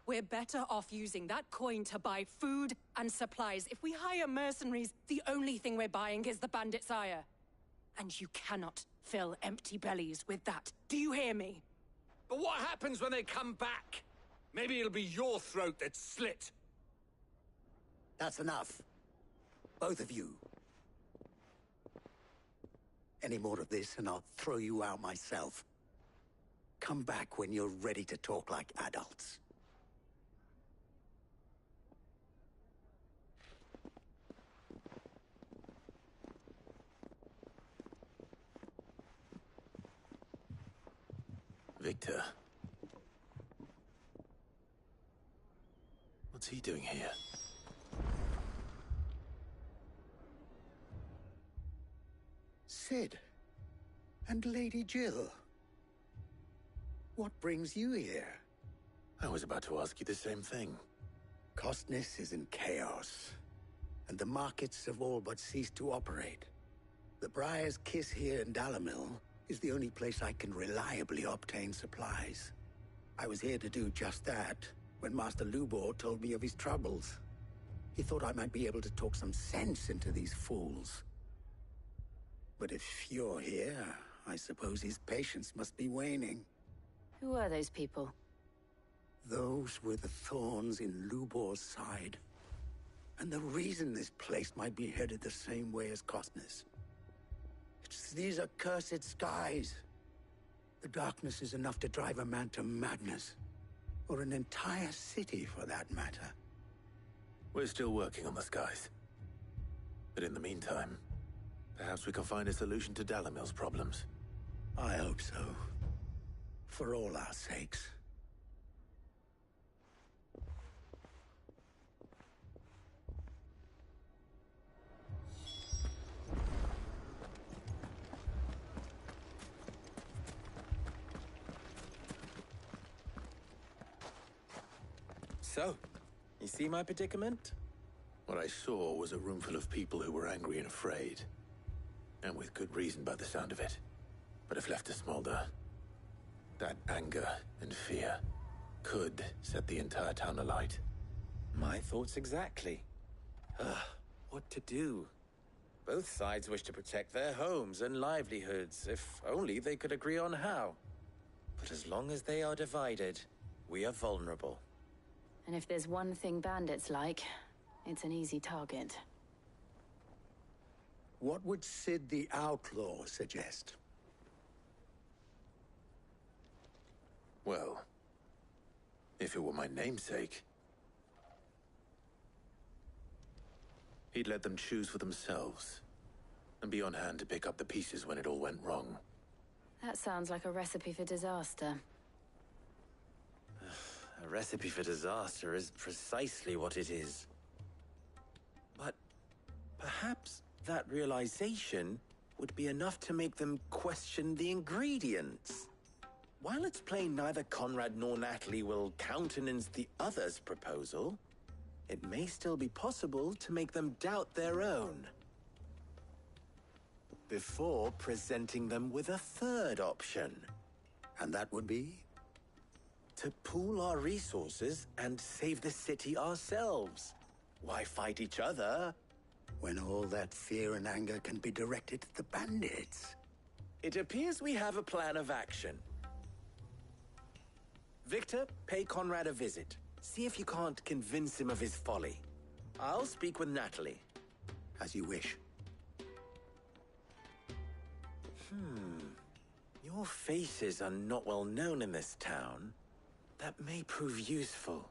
[SPEAKER 17] We're better off using that coin to buy food and supplies. If we hire mercenaries, the only thing we're buying is the bandits' ire. And you cannot fill empty bellies with that. Do you hear me?
[SPEAKER 3] But what happens when they come back? Maybe it'll be your throat that's slit.
[SPEAKER 24] That's enough. Both of you. Any more of this and I'll throw you out myself. Come back when you're ready to talk like adults.
[SPEAKER 9] Victor. What's he doing here?
[SPEAKER 24] Sid. And Lady Jill. What brings you here?
[SPEAKER 9] I was about to ask you the same thing.
[SPEAKER 24] Costness is in chaos, and the markets have all but ceased to operate. The Briar's Kiss here in Dalamil is the only place I can reliably obtain supplies. I was here to do just that when Master Lubor told me of his troubles. He thought I might be able to talk some sense into these fools. But if you're here, I suppose his patience must be waning.
[SPEAKER 1] Who are those people?
[SPEAKER 24] Those were the thorns in Lubor's side. And the reason this place might be headed the same way as Costness. It's these accursed skies. The darkness is enough to drive a man to madness. Or an entire city, for that matter.
[SPEAKER 9] We're still working on the skies. But in the meantime, perhaps we can find a solution to Dalamil's problems.
[SPEAKER 24] I hope so. For all our sakes.
[SPEAKER 14] So, you You see my predicament?
[SPEAKER 9] What I saw was a room full of people who were angry and afraid. And with good reason by the sound of it. But if left to smolder, that anger and fear could set the entire town alight.
[SPEAKER 14] My thoughts exactly. What to do? Both sides wish to protect their homes and livelihoods, if only they could agree on how. But as long as they are divided, we are vulnerable.
[SPEAKER 1] And if there's one thing bandits like, it's an easy target.
[SPEAKER 24] What would Sid the Outlaw suggest?
[SPEAKER 9] Well, if it were my namesake, he'd let them choose for themselves, and be on hand to pick up the pieces when it all went wrong.
[SPEAKER 1] That sounds like a recipe for disaster.
[SPEAKER 14] A recipe for disaster is precisely what it is. But perhaps that realization would be enough to make them question the ingredients. While it's plain neither Conrad nor Natalie will countenance the other's proposal, it may still be possible to make them doubt their own. Before presenting them with a third option.
[SPEAKER 24] And that would be?
[SPEAKER 14] To pool our resources and save the city ourselves. Why fight each other?
[SPEAKER 24] When all that fear and anger can be directed at the bandits.
[SPEAKER 14] It appears we have a plan of action. Victor, pay Conrad a visit. See if you can't convince him of his folly. I'll speak with Natalie.
[SPEAKER 24] As you wish.
[SPEAKER 14] Your faces are not well known in this town. That may prove useful.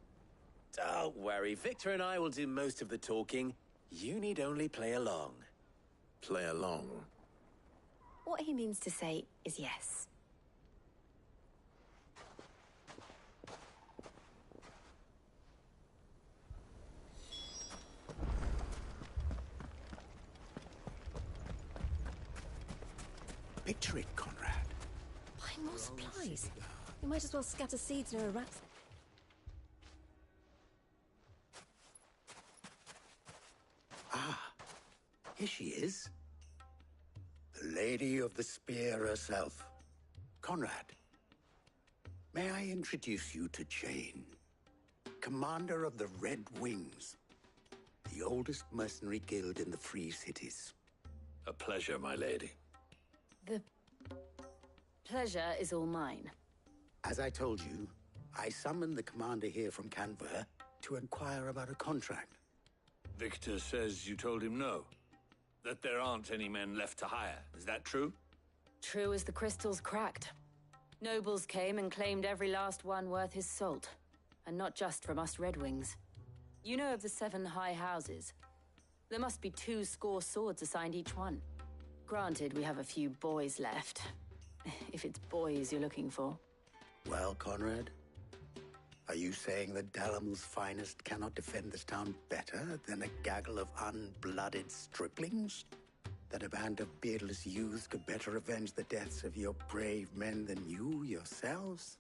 [SPEAKER 14] Don't worry, Victor and I will do most of the talking. You need only play along.
[SPEAKER 9] Play along?
[SPEAKER 1] What he means to say is yes.
[SPEAKER 24] Picture it, Conrad.
[SPEAKER 8] Buying more supplies. We might as well scatter seeds near a rat's.
[SPEAKER 24] Here she is. The Lady of the Spear herself. Conrad, may I introduce you to Jane, commander of the Red Wings, the oldest mercenary guild in the Free Cities.
[SPEAKER 2] A pleasure, my lady.
[SPEAKER 1] The pleasure is all mine.
[SPEAKER 24] As I told you, I summoned the commander here from Canver to inquire about a contract.
[SPEAKER 2] Victor says you told him no. That there aren't any men left to hire. Is that true?
[SPEAKER 1] True as the crystals cracked. Nobles came and claimed every last one worth his salt. And not just from us Red Wings. You know of the 7 high houses. There must be 2 swords assigned each one. Granted, we have a few boys left. If it's boys you're looking for.
[SPEAKER 24] Well, Conrad, are you saying that Dalamil's finest cannot defend this town better than a gaggle of unblooded striplings? That a band of beardless youths could better avenge the deaths of your brave men than you yourselves?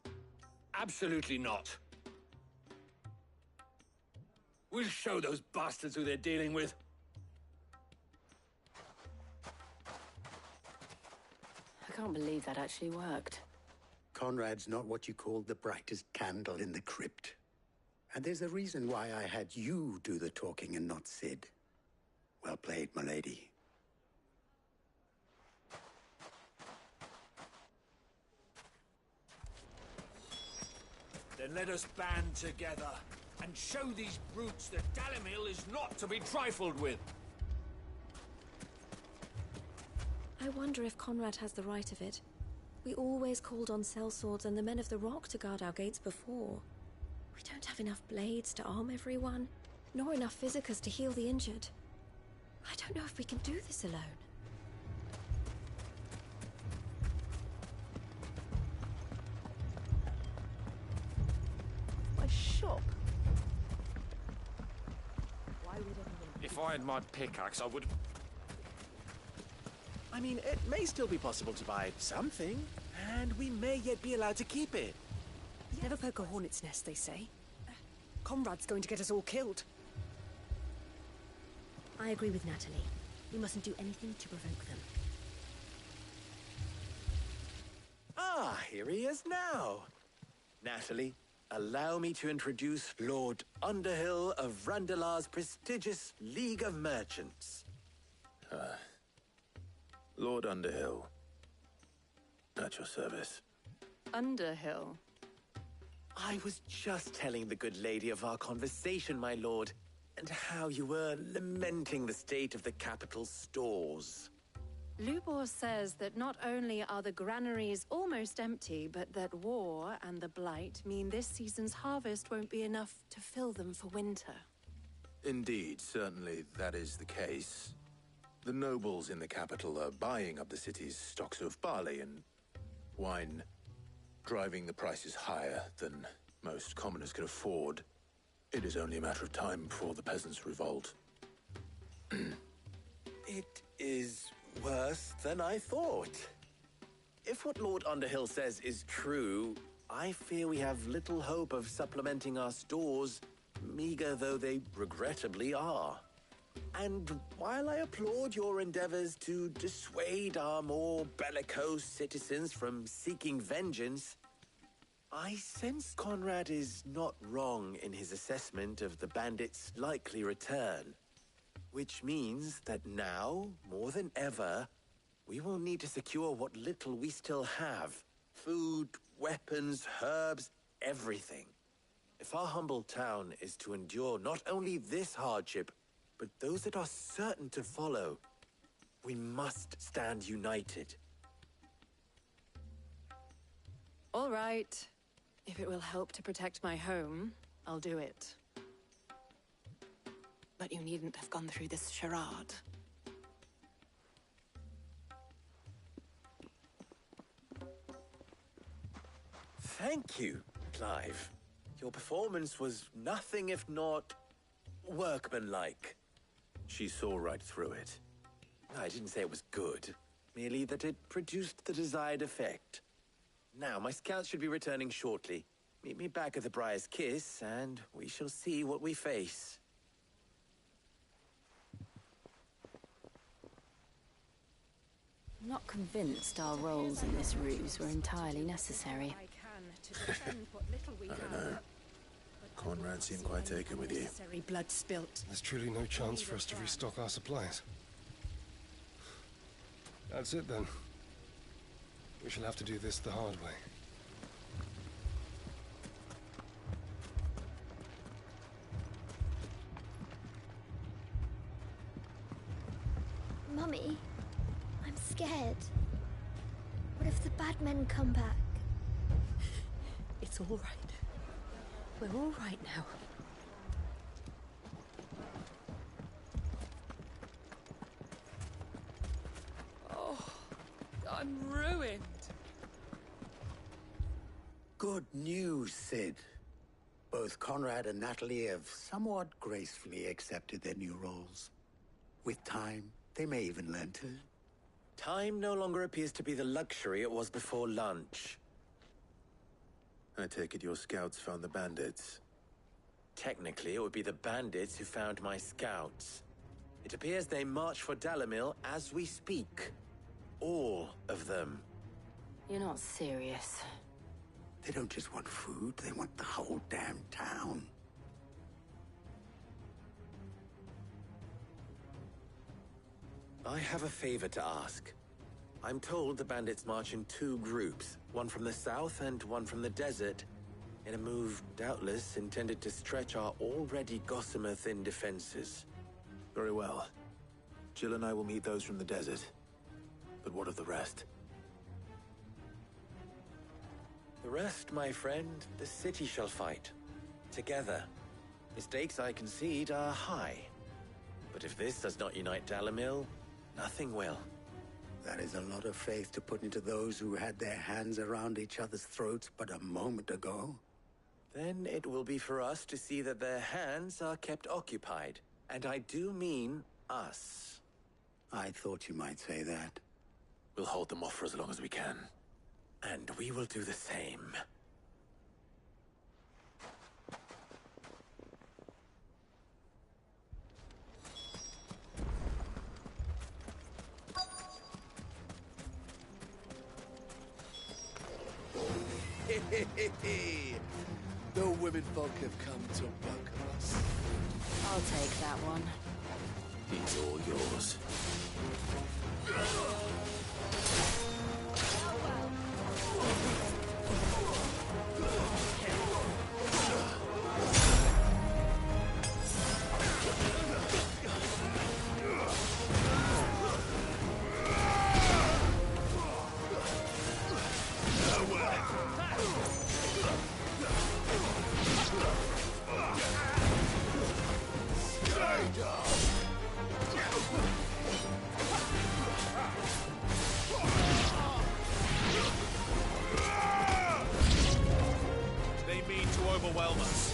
[SPEAKER 3] Absolutely not. We'll show those bastards who they're dealing with.
[SPEAKER 1] I can't believe that actually worked.
[SPEAKER 24] Conrad's not what you call the brightest candle in the crypt. And there's a reason why I had you do the talking and not Sid. Well played, my lady.
[SPEAKER 3] Then let us band together and show these brutes that Dalimil is not to be trifled with.
[SPEAKER 8] I wonder if Conrad has the right of it. We always called on sellswords and the men of the Rock to guard our gates before. We don't have enough blades to arm everyone, nor enough physicers to heal the injured. I don't know if we can do this alone.
[SPEAKER 22] My shop.
[SPEAKER 17] Why would anyone...
[SPEAKER 3] If I had my pickaxe, I would...
[SPEAKER 14] I mean, it may still be possible to buy something, and we may yet be allowed to keep it.
[SPEAKER 17] Never poke a hornet's nest, they say.
[SPEAKER 7] Conrad's going to get us all killed.
[SPEAKER 8] I agree with Natalie. We mustn't do anything to provoke them.
[SPEAKER 14] Ah, here he is now. Natalie, allow me to introduce Lord Underhill of Randalar's prestigious League of Merchants.
[SPEAKER 9] Lord Underhill. At your service.
[SPEAKER 17] Underhill?
[SPEAKER 14] I was just telling the good lady of our conversation, my lord, and how you were lamenting the state of the capital's stores.
[SPEAKER 17] Lubor says that not only are the granaries almost empty, but that war and the Blight mean this season's harvest won't be enough to fill them for winter.
[SPEAKER 9] Indeed, certainly that is the case. The nobles in the capital are buying up the city's stocks of barley and wine, driving the prices higher than most commoners can afford. It is only a matter of time before the peasants revolt.
[SPEAKER 14] It is worse than I thought. If what Lord Underhill says is true, I fear we have little hope of supplementing our stores, meager though they regrettably are. And while I applaud your endeavors to dissuade our more bellicose citizens from seeking vengeance, I sense Conrad is not wrong in his assessment of the bandits' likely return. Which means that now, more than ever, we will need to secure what little we still have. Food, weapons, herbs, everything. If our humble town is to endure not only this hardship, but those that are certain to follow, we must stand united.
[SPEAKER 17] All right. If it will help to protect my home, I'll do it. But you needn't have gone through this charade.
[SPEAKER 14] Thank you, Clive. Your performance was nothing if not workmanlike.
[SPEAKER 9] She saw right through it.
[SPEAKER 14] I didn't say it was good, merely that it produced the desired effect. Now, my scouts should be returning shortly. Meet me back at the Briar's Kiss, and we shall see what we face.
[SPEAKER 1] I'm not convinced our roles in this ruse were entirely necessary.
[SPEAKER 9] I don't know. Conrad seemed quite taken with you.
[SPEAKER 7] Blood spilt.
[SPEAKER 10] There's truly no chance for us to restock our supplies. That's it then. We shall have to do this the hard way.
[SPEAKER 12] Mummy, I'm scared. What if the bad men come back?
[SPEAKER 7] It's all right. We're all right now.
[SPEAKER 22] Oh, I'm ruined.
[SPEAKER 24] Good news, Sid. Both Conrad and Natalie have somewhat gracefully accepted their new roles. With time, they may even learn to.
[SPEAKER 14] Time no longer appears to be the luxury it was before lunch.
[SPEAKER 9] I take it your scouts found the bandits.
[SPEAKER 14] Technically, it would be the bandits who found my scouts. It appears they march for Dalimil as we speak. All of them.
[SPEAKER 1] You're not serious.
[SPEAKER 24] They don't just want food, they want the whole damn town.
[SPEAKER 14] I have a favor to ask. I'm told the bandits march in two groups, one from the south and one from the desert, in a move doubtless intended to stretch our already gossamer-thin defenses.
[SPEAKER 9] Very well. Jill and I will meet those from the desert. But what of the rest?
[SPEAKER 14] The rest, my friend, the city shall fight. Together. The stakes, I concede, are high. But if this does not unite Dalimil, nothing will.
[SPEAKER 24] That is a lot of faith to put into those who had their hands around each other's throats but a moment ago.
[SPEAKER 14] Then it will be for us to see that their hands are kept occupied. And I do mean us.
[SPEAKER 24] I thought you might say that.
[SPEAKER 9] We'll hold them off for as long as we can.
[SPEAKER 14] And we will do the same.
[SPEAKER 4] The womenfolk have come to welcome us.
[SPEAKER 1] I'll take that one.
[SPEAKER 9] It's all yours.
[SPEAKER 3] They mean to overwhelm us.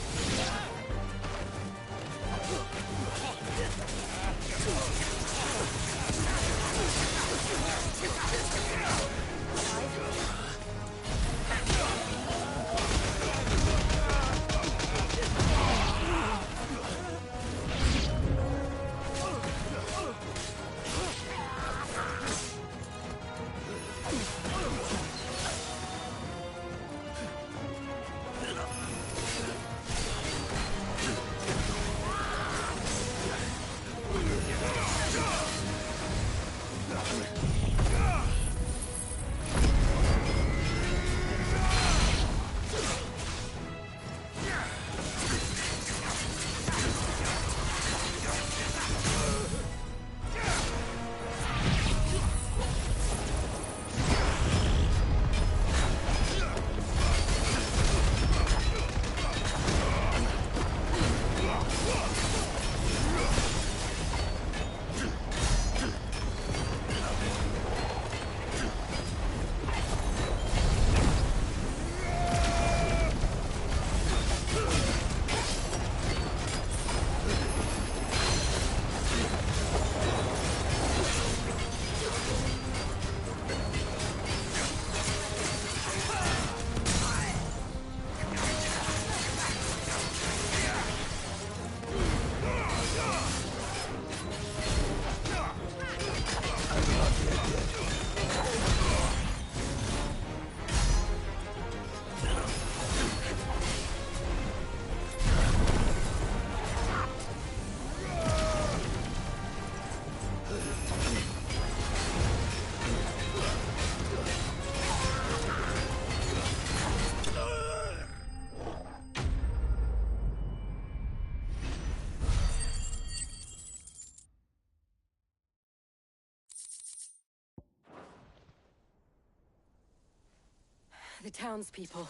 [SPEAKER 1] The townspeople.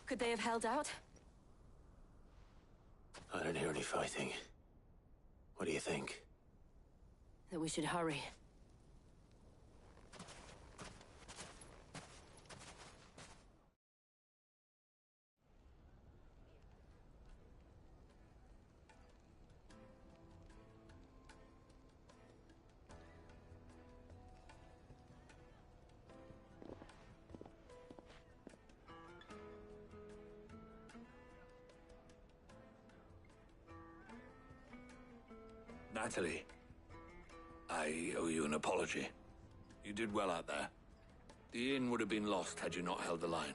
[SPEAKER 1] Could they have held out?
[SPEAKER 9] I don't hear any fighting. What do you think?
[SPEAKER 1] That we should hurry.
[SPEAKER 2] Natalie, I owe you an apology. You did well out there. The inn would have been lost had you not held the line.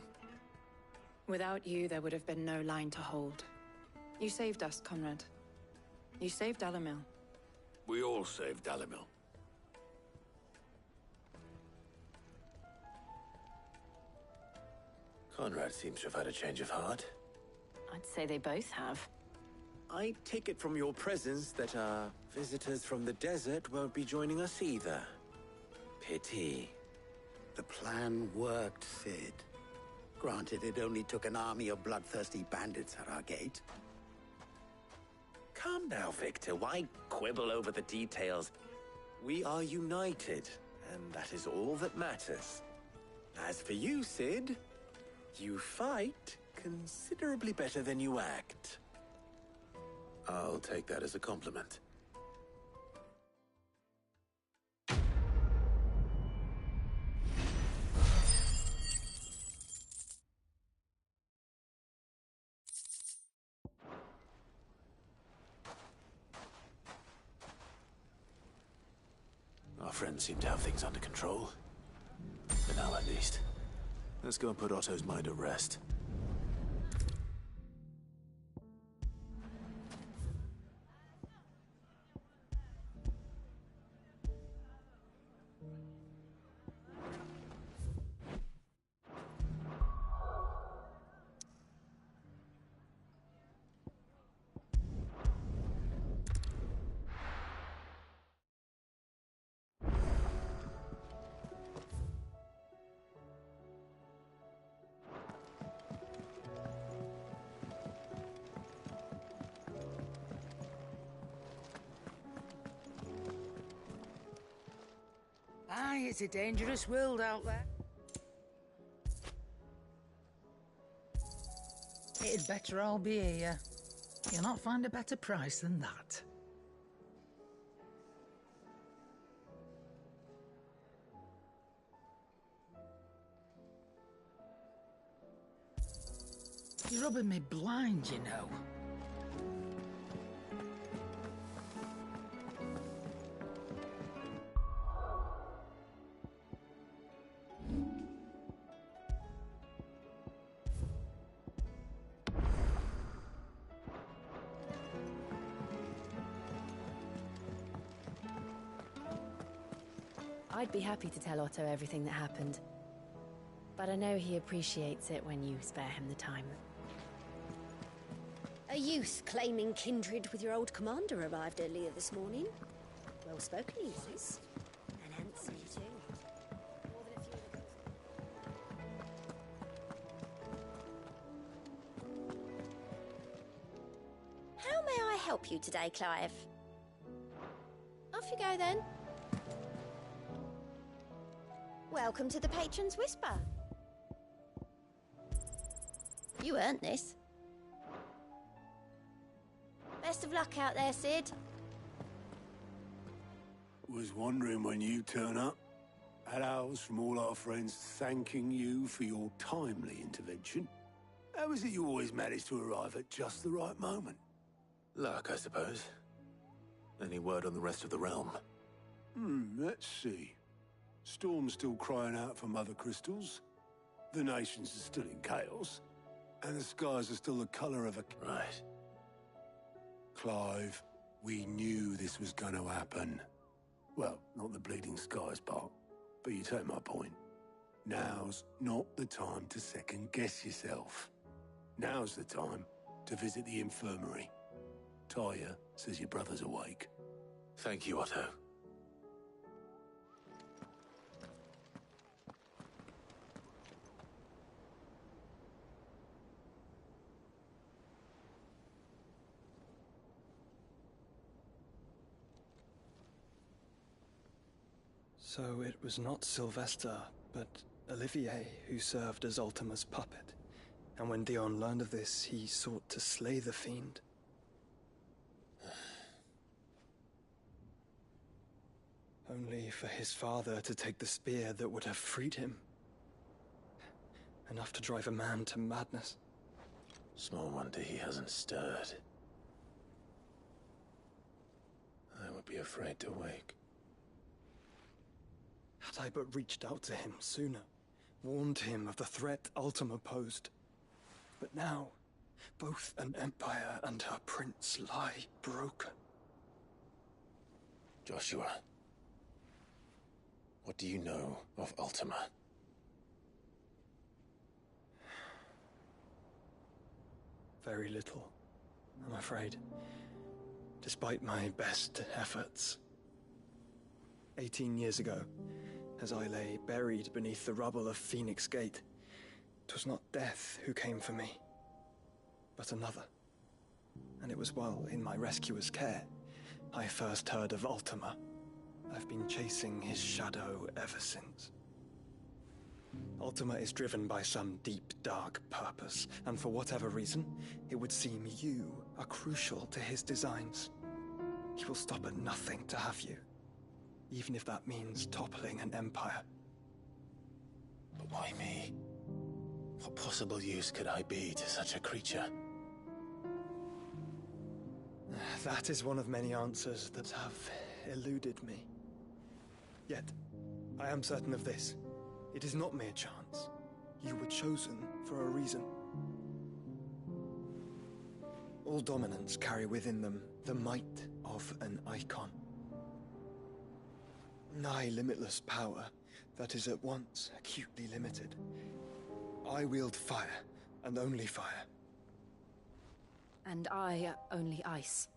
[SPEAKER 13] Without you, there would have been no line to hold. You saved us, Conrad. You saved Dalimil.
[SPEAKER 2] We all saved Dalimil.
[SPEAKER 9] Conrad seems to have had a change of heart.
[SPEAKER 1] I'd say they both have.
[SPEAKER 14] I take it from your presence that our visitors from the desert won't be joining us either. Pity.
[SPEAKER 24] The plan worked, Sid. Granted, it only took an army of bloodthirsty bandits at our gate.
[SPEAKER 14] Come now, Victor. Why quibble over the details? We are united, and that is all that matters. As for you, Sid, you fight considerably better than you act.
[SPEAKER 9] I'll take that as a compliment. Our friends seem to have things under control. For now, at least. Let's go and put Otto's mind at rest.
[SPEAKER 5] Aye, it's a dangerous world out there. It'd better all be here. You'll not find a better price than that. You're rubbing me blind, you know.
[SPEAKER 1] I'd be happy to tell Otto everything that happened. But I know he appreciates it when you spare him the time.
[SPEAKER 12] A youth claiming kindred with your old commander arrived earlier this morning. Well spoken, he is. And handsome, too. More than a few of the How may I help you today, Clive? Off you go, then. Welcome to the Patron's Whisper. You earned this. Best of luck out there, Sid.
[SPEAKER 10] Was wondering when you turn up. Had owls from all our friends thanking you for your timely intervention. How is it you always manage to arrive at just the right moment?
[SPEAKER 9] Luck, I suppose. Any word on the rest of the realm?
[SPEAKER 10] Let's see. Storm's still crying out for mother crystals. The nations are still in chaos. And the skies are still the color of a...
[SPEAKER 9] Right.
[SPEAKER 10] Clive, we knew this was going to happen. Well, not the bleeding skies part, but you take my point. Now's not the time to second-guess yourself. Now's the time to visit the infirmary. Taya says your brother's awake.
[SPEAKER 9] Thank you, Otto.
[SPEAKER 15] So it was not Sylvester, but Olivier who served as Ultima's puppet. And when Dion learned of this, he sought to slay the fiend. Only for his father to take the spear that would have freed him. Enough to drive a man to madness.
[SPEAKER 9] Small wonder he hasn't stirred. I would be afraid to wake.
[SPEAKER 15] Had I but reached out to him sooner, warned him of the threat Ultima posed. But now, both an empire and her prince lie broken.
[SPEAKER 9] Joshua, what do you know of Ultima?
[SPEAKER 15] Very little, I'm afraid. Despite my best efforts. 18 years ago, as I lay buried beneath the rubble of Phoenix Gate, 'twas not death who came for me, but another. And it was while in my rescuer's care, I first heard of Ultima. I've been chasing his shadow ever since. Ultima is driven by some deep, dark purpose, and for whatever reason, it would seem you are crucial to his designs. He will stop at nothing to have you, even if that means toppling an empire.
[SPEAKER 9] But why me? What possible use could I be to such a creature?
[SPEAKER 15] That is one of many answers that have eluded me. Yet, I am certain of this. It is not mere chance. You were chosen for a reason. All dominants carry within them the might of an icon. Nigh limitless power that is at once acutely limited. I wield fire, and only fire.
[SPEAKER 1] And I only ice.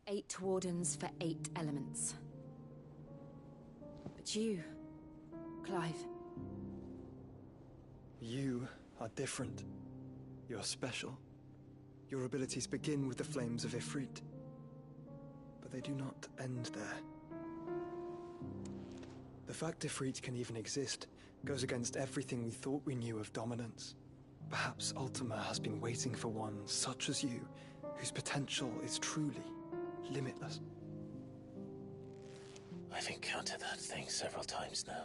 [SPEAKER 1] 8 wardens for 8 elements. But you, Clive.
[SPEAKER 15] You are different. You're special. Your abilities begin with the flames of Ifrit. But they do not end there. The fact Ifrit can even exist goes against everything we thought we knew of dominance. Perhaps Ultima has been waiting for one such as you, whose potential is truly limitless.
[SPEAKER 9] I've encountered that thing several times now.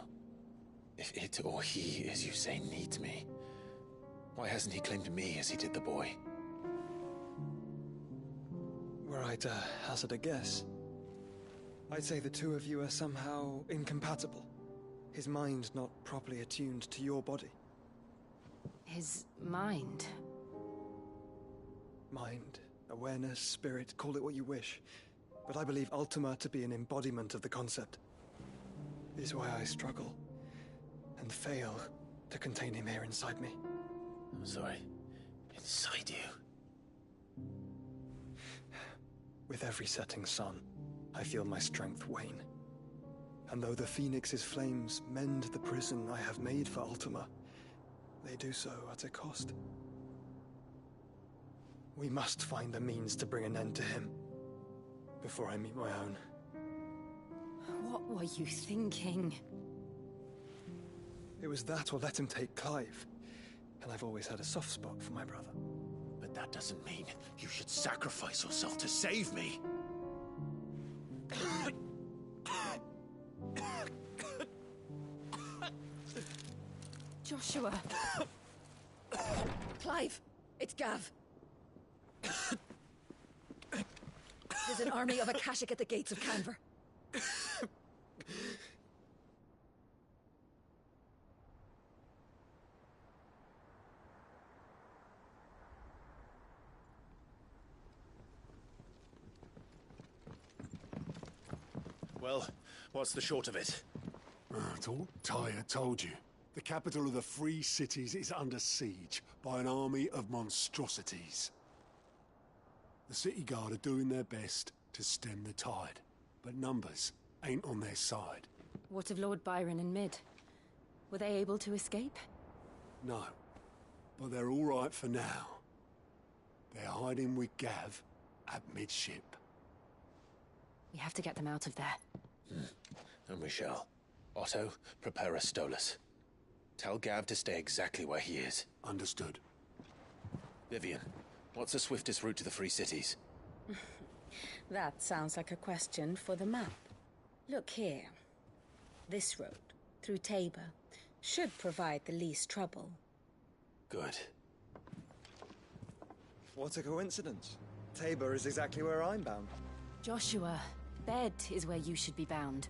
[SPEAKER 9] If it or he, as you say, needs me, why hasn't he claimed me as he did the boy?
[SPEAKER 15] Were I to hazard a guess, I'd say the two of you are somehow incompatible. His mind not properly attuned to your body.
[SPEAKER 1] His mind?
[SPEAKER 15] Mind, awareness, spirit, call it what you wish. But I believe Ultima to be an embodiment of the concept. This is why I struggle and fail to contain him here inside me.
[SPEAKER 9] I'm sorry. Inside you?
[SPEAKER 15] With every setting sun, I feel my strength wane. And though the Phoenix's flames mend the prison I have made for Ultima, they do so at a cost. We must find a means to bring an end to him before I meet my own.
[SPEAKER 1] What were you thinking?
[SPEAKER 15] It was that or let him take Clive. And I've always had a soft spot for my brother.
[SPEAKER 9] But that doesn't mean you should sacrifice yourself to save me.
[SPEAKER 7] Joshua. Clive, it's Gav. There's an army of Akashic at the gates of Canver.
[SPEAKER 9] Well, what's the short of it?
[SPEAKER 10] It's all Tyre told you. The capital of the Free Cities is under siege by an army of monstrosities. The city guard are doing their best to stem the tide, but numbers ain't on their side.
[SPEAKER 1] What of Lord Byron and Mid? Were they able to escape?
[SPEAKER 10] No, but they're all right for now. They're hiding with Gav at midship.
[SPEAKER 1] We have to get them out of there.
[SPEAKER 9] And we shall. Otto, prepare a Stolas. Tell Gav to stay exactly where he is.
[SPEAKER 10] Understood.
[SPEAKER 9] Vivian, what's the swiftest route to the Free Cities?
[SPEAKER 16] That sounds like a question for the map. Look here. This road, through Tabor, should provide the least trouble.
[SPEAKER 9] Good.
[SPEAKER 15] What a coincidence. Tabor is exactly where I'm bound.
[SPEAKER 1] Joshua, bed is where you should be bound.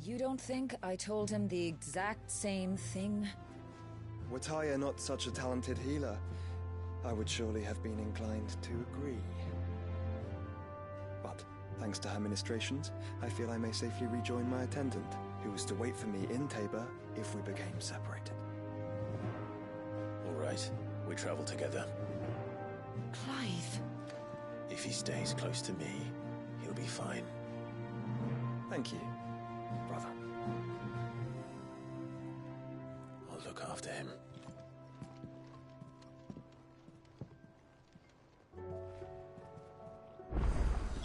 [SPEAKER 16] You don't think I told him the exact same thing?
[SPEAKER 15] Were Tyre not such a talented healer, I would surely have been inclined to agree. But, thanks to her ministrations, I feel I may safely rejoin my attendant, who was to wait for me in Tabor if we became separated.
[SPEAKER 9] All right, we travel together.
[SPEAKER 1] Clive!
[SPEAKER 9] If he stays close to me, he'll be fine.
[SPEAKER 15] Thank you, brother.
[SPEAKER 9] I'll look after him.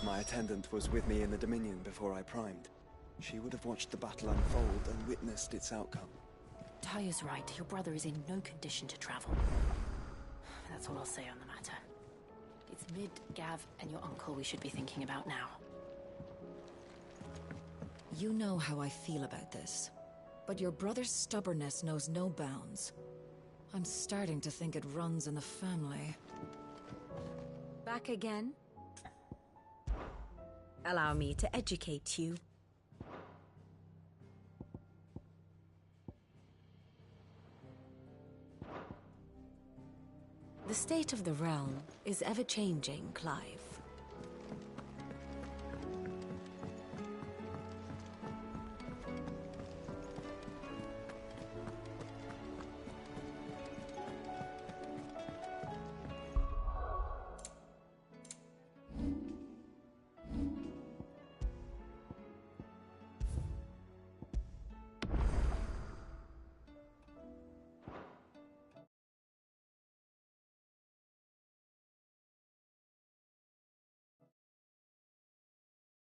[SPEAKER 15] My attendant was with me in the Dominion before I primed. She would have watched the battle unfold and witnessed its outcome.
[SPEAKER 1] Tyre's right. Your brother is in no condition to travel. That's all I'll say on the matter. It's Mid, Gav, and your uncle we should be thinking about now.
[SPEAKER 16] You know how I feel about this. But your brother's stubbornness knows no bounds. I'm starting to think it runs in the family.
[SPEAKER 12] Back again? Allow me to educate you.
[SPEAKER 16] state of the realm is ever-changing, Clive.